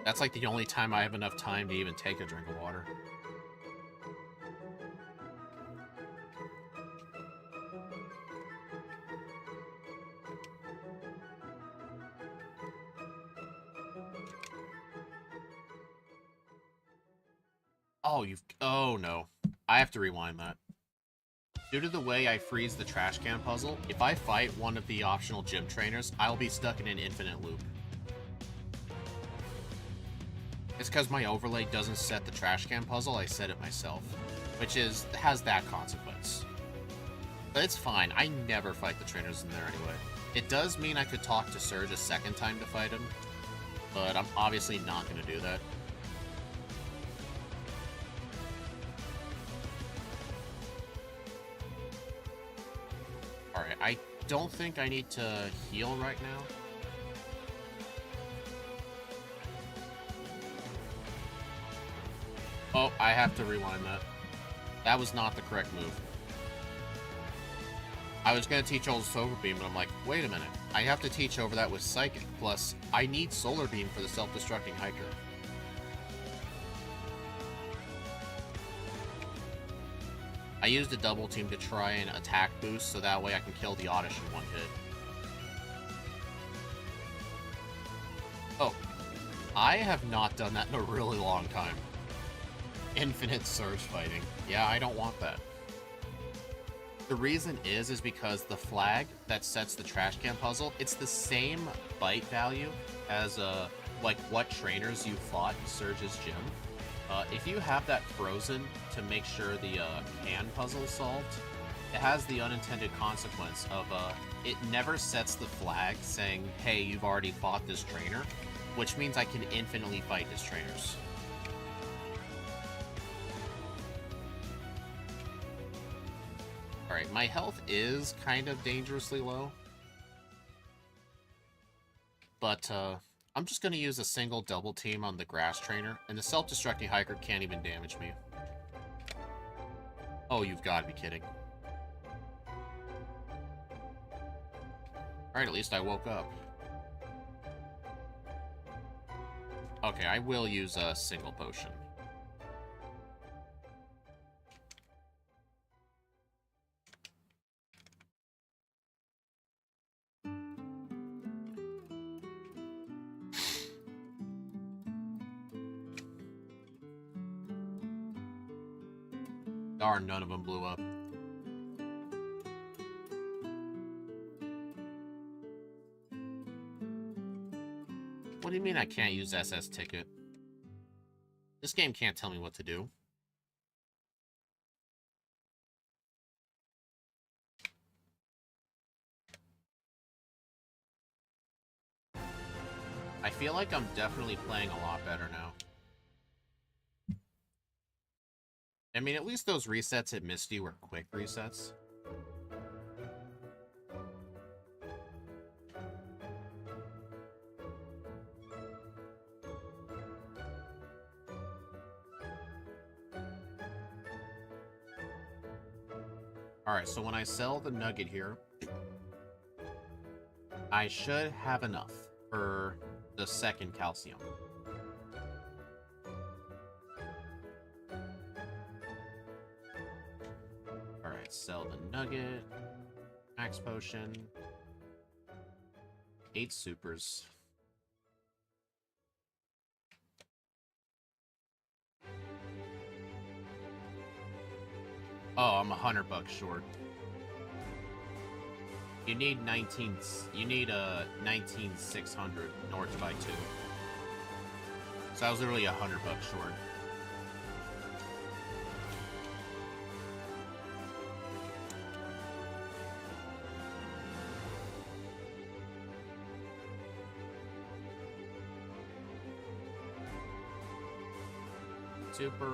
A: That's like the only time I have enough time to even take a drink of water. Oh no. I have to rewind that. Due to the way I freeze the trash can puzzle, if I fight one of the optional gym trainers, I'll be stuck in an infinite loop. It's because my overlay doesn't set the trash can puzzle, I set it myself. Which has that consequence. But it's fine, I never fight the trainers in there anyway. It does mean I could talk to Surge a second time to fight him, but I'm obviously not going to do that. Alright, I don't think I need to heal right now. Oh, I have to rewind that. That was not the correct move. I was going to teach old Solar Beam, but I'm like, wait a minute. I have to teach over that with Psychic. Plus, I need Solar Beam for the self-destructing hiker. I used a double team to try and attack boost, so that way I can kill the Oddish in one hit. Oh, I have not done that in a really long time. Infinite Surge fighting. Yeah, I don't want that. The reason is because the flag that sets the trash can puzzle, it's the same bite value as like what trainers you fought in Surge's gym. If you have that frozen to make sure the can puzzle is solved, it has the unintended consequence of it never sets the flag saying, hey, you've already fought this trainer, which means I can infinitely fight his trainers. Alright, my health is kind of dangerously low. But, I'm just going to use a single double team on the grass trainer, and the self-destructing hiker can't even damage me. Oh, you've got to be kidding. Alright, at least I woke up. Okay, I will use a single potion. Darn, none of them blew up. What do you mean I can't use SS Ticket? This game can't tell me what to do. I feel like I'm definitely playing a lot better now. I mean, at least those resets at Misty were quick resets. Alright, so when I sell the nugget here, I should have enough for the second calcium. Alright, sell the nugget, max potion, 8 supers. Oh, I'm $100 short. You need 19,600 north by 2. So I was literally $100 short. Super.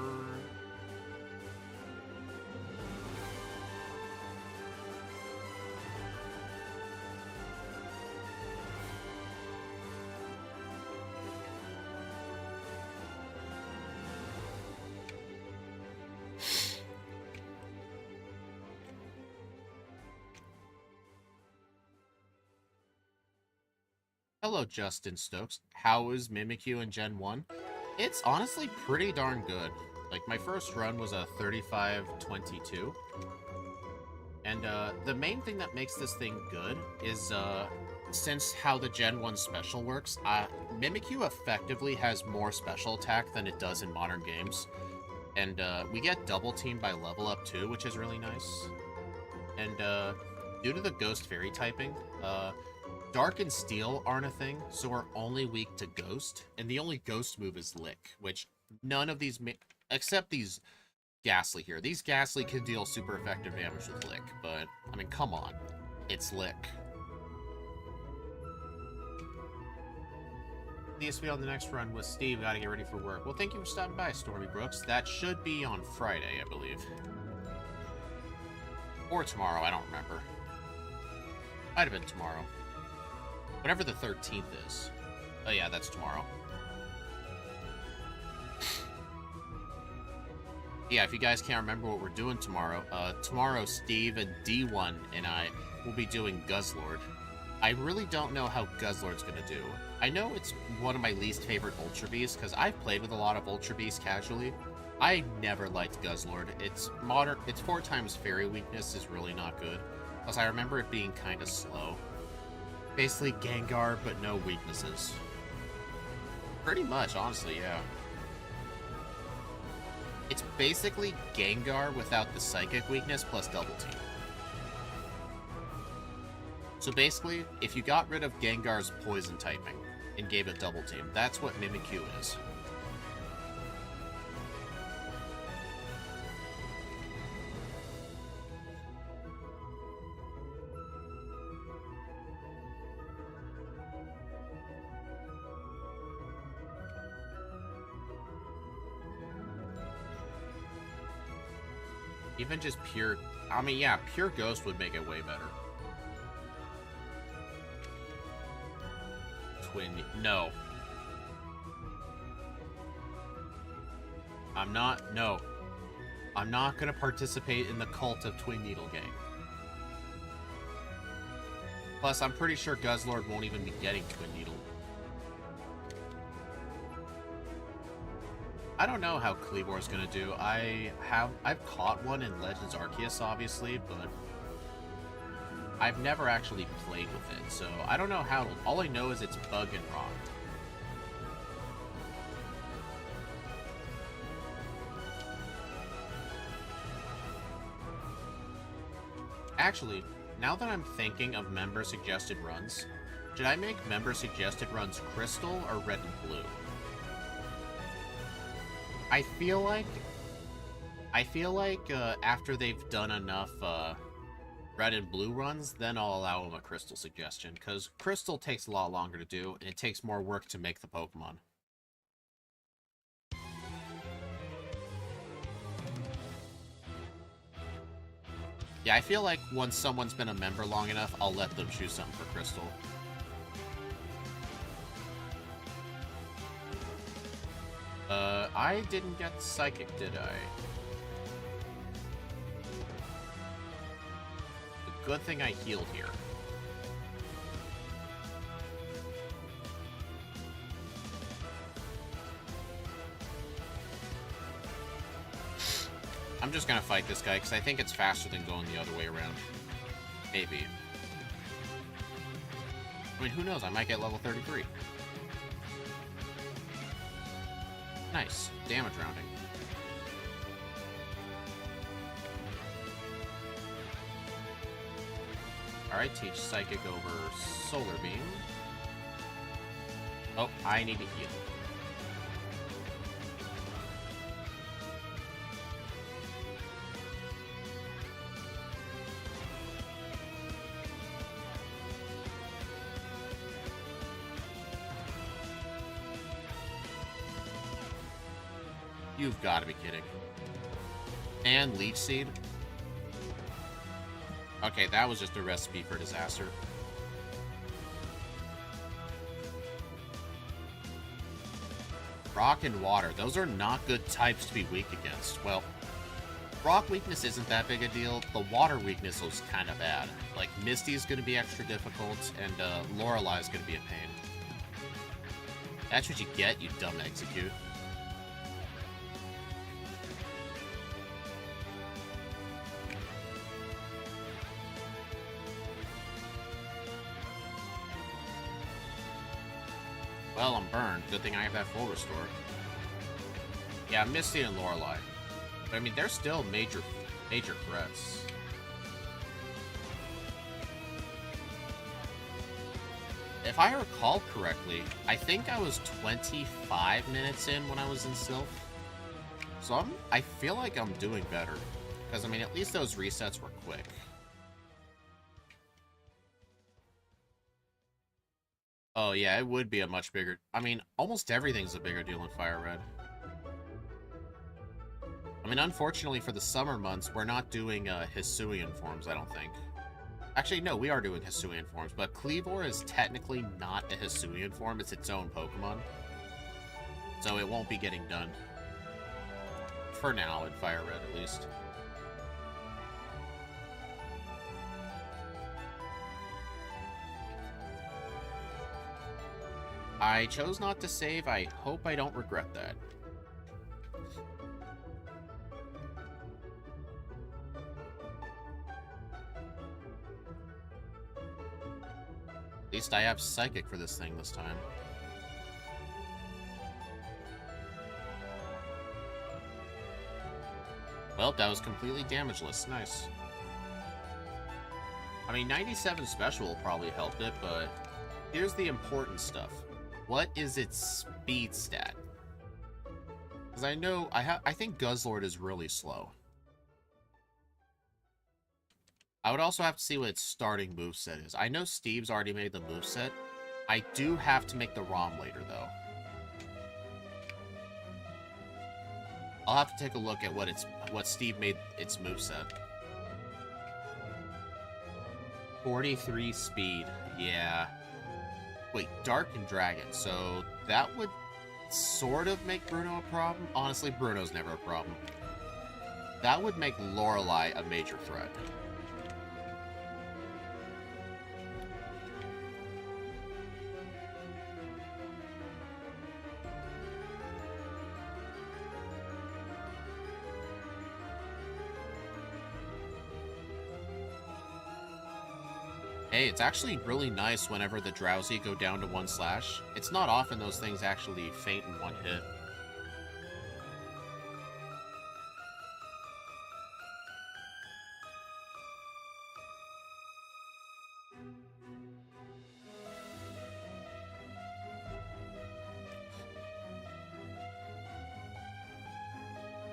A: Hello, Justin Stokes. How is Mimikyu in Gen 1? It's honestly pretty darn good. Like, my first run was a 35-22. And, the main thing that makes this thing good is, since how the Gen 1 special works, Mimikyu effectively has more special attack than it does in modern games. And, we get double teamed by level up too, which is really nice. And, due to the Ghost Fairy typing, Dark and Steel aren't a thing, so we're only weak to Ghost, and the only Ghost move is Lick, which none of these, except these Ghastly here. These Ghastly can deal super effective damage with Lick, but, I mean, come on. It's Lick. DSV on the next run with Steve, gotta get ready for work. Well, thank you for stopping by, Stormy Brooks. That should be on Friday, I believe. Or tomorrow, I don't remember. Might have been tomorrow. Whatever the 13th is. Oh yeah, that's tomorrow. Yeah, if you guys can't remember what we're doing tomorrow, tomorrow Steve and D1 and I will be doing Guzzlord. I really don't know how Guzzlord's gonna do. I know it's one of my least favorite Ultra Beasts, because I've played with a lot of Ultra Beasts casually. I never liked Guzzlord. Its 4 times Fairy weakness is really not good. Plus, I remember it being kind of slow. Basically Gengar, but no weaknesses. Pretty much, honestly, yeah. It's basically Gengar without the Psychic weakness plus Double Team. So basically, if you got rid of Gengar's Poison typing and gave it Double Team, that's what Mimikyu is. Even just pure... I mean, yeah, pure Ghost would make it way better. No. No. I'm not gonna participate in the cult of Twin Needle Gang. Plus, I'm pretty sure Guzzlord won't even be getting Twin Needle. I don't know how Kleavor's gonna do. I've caught one in Legends Arceus, obviously, but I've never actually played with it, so I don't know how. All I know is it's Bug and Rock. Actually, now that I'm thinking of member-suggested runs, should I make member-suggested runs Crystal or Red and Blue? I feel like after they've done enough Red and Blue runs, then I'll allow them a Crystal suggestion, because Crystal takes a lot longer to do, and it takes more work to make the Pokemon. Yeah, I feel like once someone's been a member long enough, I'll let them choose something for Crystal. I didn't get Psychic, did I? Good thing I healed here. I'm just gonna fight this guy, because I think it's faster than going the other way around. Maybe. I mean, who knows? I might get level 33. Nice. Damage rounding. Alright, teach Psychic over Solar Beam. Oh, I need to heal. You've got to be kidding. And Leech Seed? Okay, that was just a recipe for disaster. Rock and Water. Those are not good types to be weak against. Well, Rock weakness isn't that big a deal. The Water weakness was kind of bad. Like, Misty's going to be extra difficult, and Lorelai's going to be a pain. That's what you get, you dumb Execute. Well, I'm burned. Good thing I have that full restore. Yeah, Misty and Lorelai. But I mean, they're still major threats. If I recall correctly, I think I was 25 minutes in when I was in Sylph. So I feel like I'm doing better. Because, I mean, at least those resets were quick. Oh, yeah, it would be a much bigger... I mean, almost everything's a bigger deal in Fire Red. I mean, unfortunately for the summer months, we're not doing Hisuian forms, I don't think. Actually, no, we are doing Hisuian forms, but Cleavor is technically not a Hisuian form, it's its own Pokemon. So it won't be getting done. For now, in Fire Red, at least. I chose not to save. I hope I don't regret that. At least I have Psychic for this thing this time. Well, that was completely damageless. Nice. I mean, 97 special will probably help it, but here's the important stuff. What is its speed stat? Because I know, I think Guzzlord is really slow. I would also have to see what its starting moveset is. I know Steve's already made the moveset. I do have to make the ROM later, though. I'll have to take a look at what Steve made its moveset. 43 speed, yeah. Wait, Dark and Dragon, so that would sort of make Bruno a problem? Honestly, Bruno's never a problem. That would make Lorelai a major threat. Hey, it's actually really nice whenever the Drowsy go down to 1 slash. It's not often those things actually faint in 1 hit.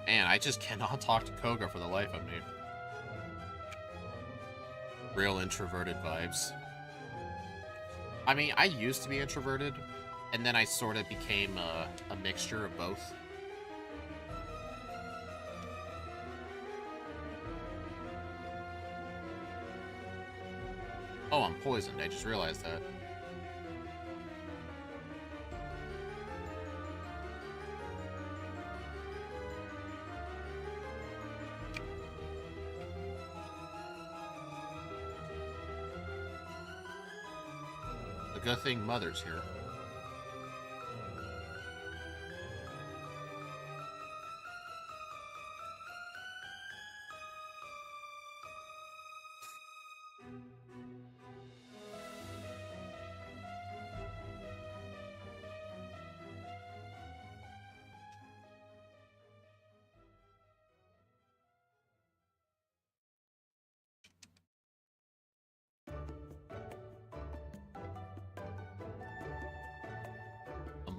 A: Man, I just cannot talk to Koga for the life of me. Real introverted vibes. I mean, I used to be introverted, and then I sort of became a mixture of both. Oh, I'm poisoned. I just realized that. Good thing Mother's here.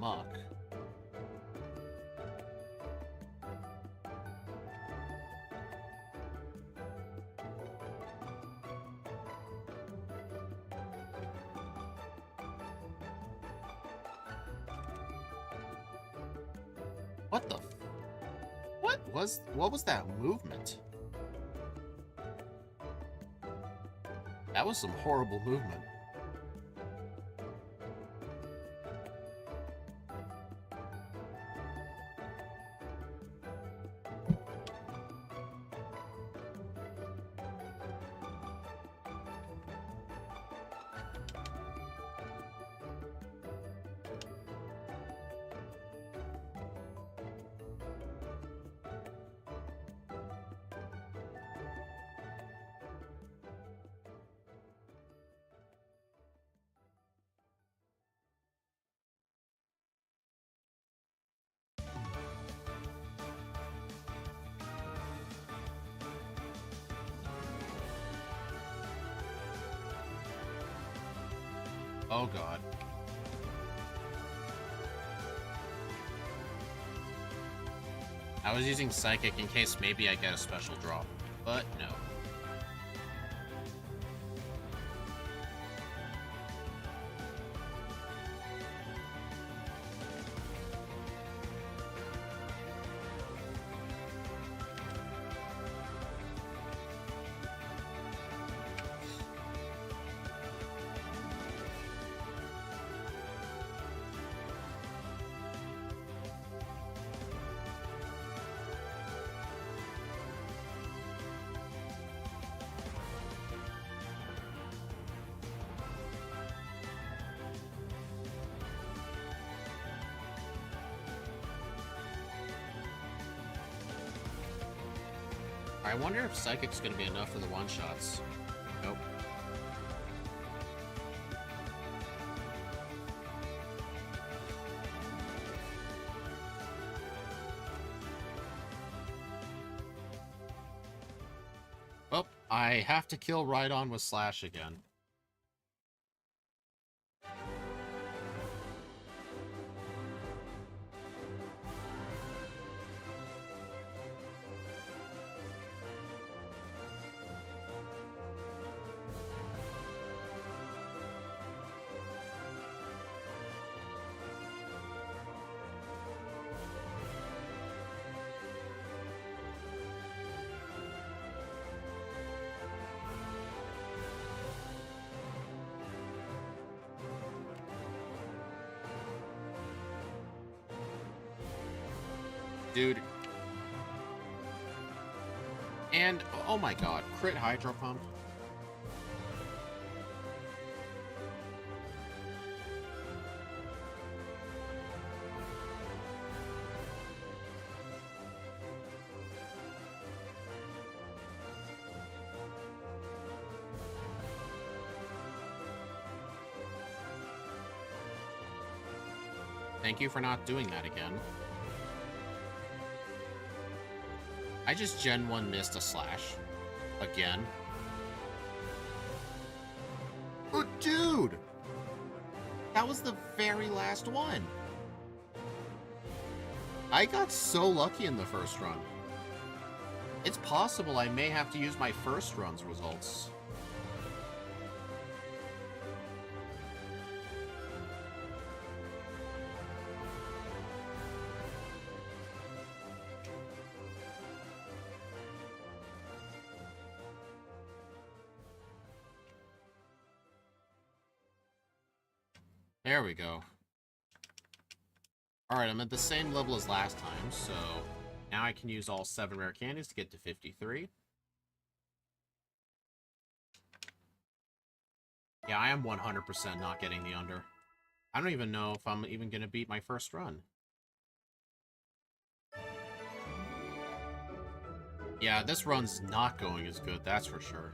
A: muck. What the? What was that movement? That was some horrible movement. Oh god. I was using Psychic in case maybe I get a special drop, but no. I wonder if Psychic's gonna be enough for the one-shots. Nope. Well, I have to kill Rhydon with Slash again. Dude. And, oh my god, crit Hydro Pump. Thank you for not doing that again. I just Gen 1 missed a Slash. Again. Oh, dude! That was the very last one! I got so lucky in the first run. It's possible I may have to use my first run's results. There we go. Alright, I'm at the same level as last time, so now I can use all 7 rare candies to get to 53. Yeah, I am 100% not getting the under. I don't even know if I'm even going to beat my first run. Yeah, this run's not going as good, that's for sure.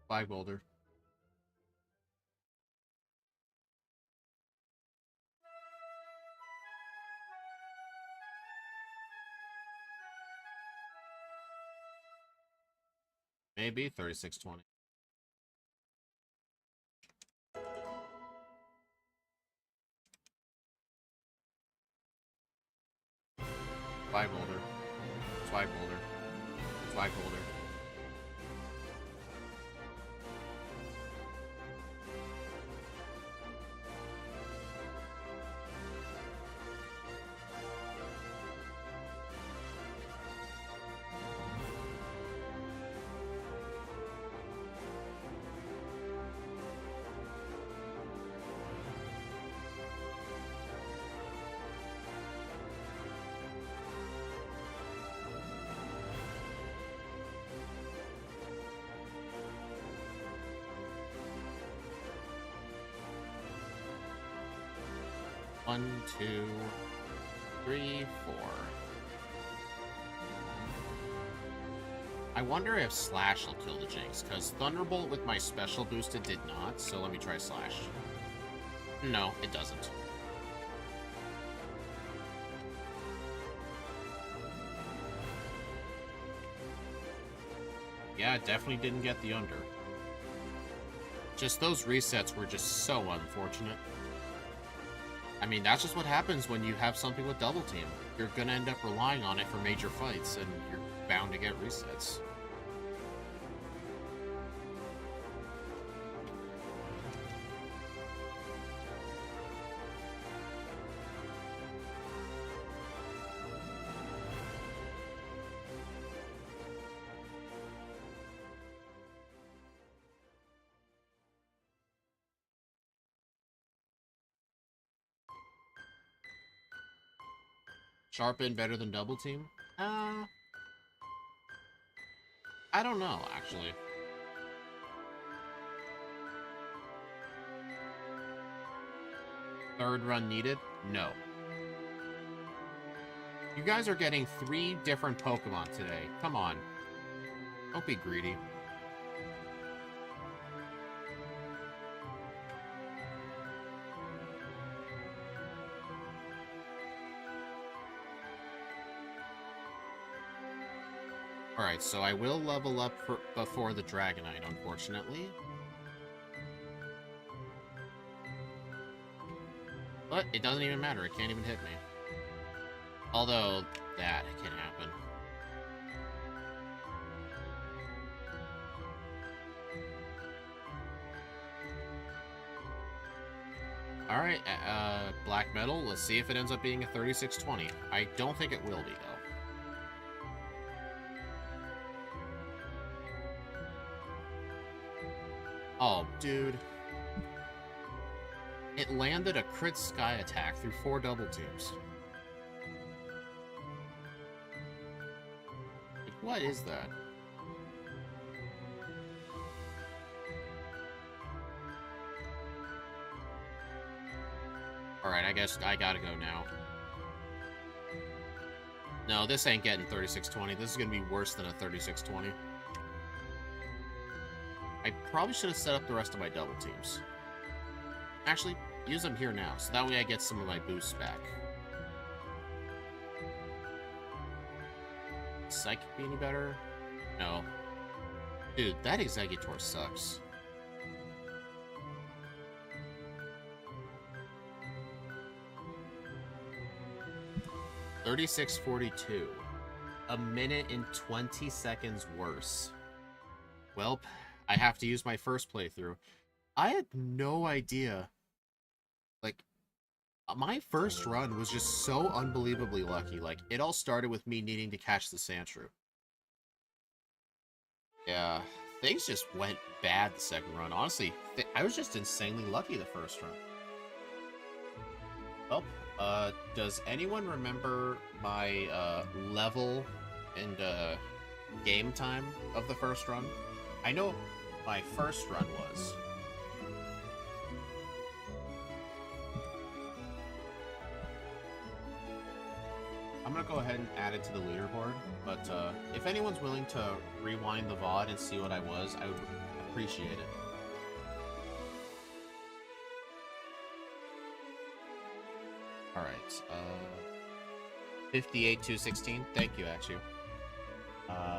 A: Flag boulder. Maybe 3620. Flag boulder. Flag boulder. Flag boulder. One, two, three, four. I wonder if Slash will kill the Jinx, because Thunderbolt with my special boosted did not, so let me try Slash. No, it doesn't. Yeah, it definitely didn't get the under. Just those resets were just so unfortunate. I mean, that's just what happens when you have something with Double Team. You're gonna end up relying on it for major fights, and you're bound to get resets. Sharpen better than Double Team? I don't know, actually. Third run needed? No. You guys are getting 3 different Pokemon today. Come on. Don't be greedy. Alright, so I will level up before the Dragonite, unfortunately. But it doesn't even matter, it can't even hit me. Although, that can happen. Alright, Black Metal, let's see if it ends up being a 3620. I don't think it will be, though. Oh, dude. It landed a crit sky attack through 4 double teams. Like, what is that? Alright, I guess I gotta go now. No, this ain't getting 3620. This is gonna be worse than a 3620. I probably should have set up the rest of my double teams. Actually, use them here now, so that way I get some of my boosts back. Psychic be any better? No. Dude, that Exeggutor sucks. $36.42. A minute and 20 seconds worse. Welp. I have to use my first playthrough. I had no idea. Like, my first run was just so unbelievably lucky. Like, it all started with me needing to catch the Sandshrew. Yeah, things just went bad the second run. Honestly, I was just insanely lucky the first run. Well, does anyone remember my level and game time of the first run? I know my first run was. I'm gonna go ahead and add it to the leaderboard, but if anyone's willing to rewind the VOD and see what I was, I would appreciate it. Alright, 58 to 16. Thank you, actually.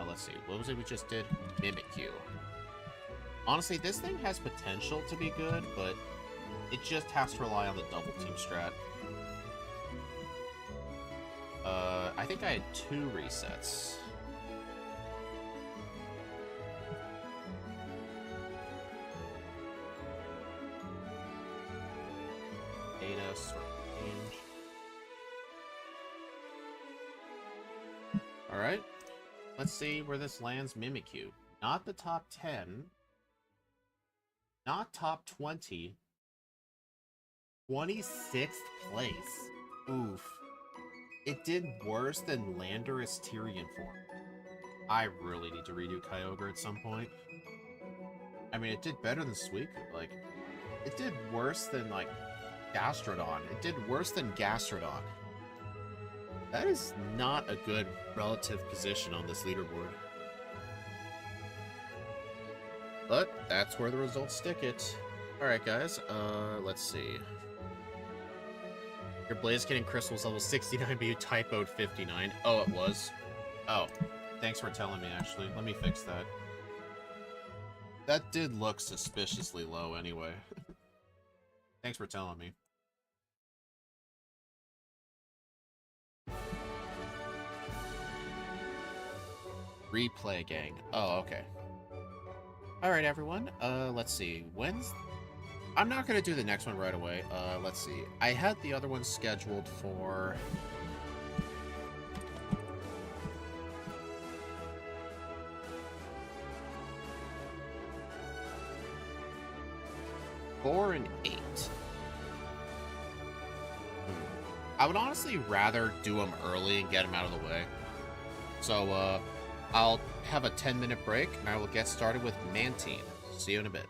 A: Let's see. What was it we just did? Mimikyu. Honestly, this thing has potential to be good, but it just has to rely on the double team strat. I think I had 2 resets. Data, sort range. Alright. Let's see where this lands Mimikyu. Not the top 10. Not top 20. 26th place. Oof. It did worse than Landorus Tyrion form. I really need to redo Kyogre at some point. I mean, it did better than Suicune. Like, it did worse than, like, Gastrodon. It did worse than Gastrodon. That is not a good relative position on this leaderboard. But that's where the results stick it. Alright, guys. Let's see. Your Blaziken and Crystal's level 69, but you typoed 59. Oh, it was? Oh. Thanks for telling me, actually. Let me fix that. That did look suspiciously low, anyway. Thanks for telling me. Replay gang. Oh, okay. Alright, everyone. Let's see. When's... I'm not gonna do the next one right away. Let's see. I had the other one scheduled for... 4 and 8. I would honestly rather do them early and get them out of the way. So, I'll have a 10-minute break, and I will get started with Mantine. See you in a bit.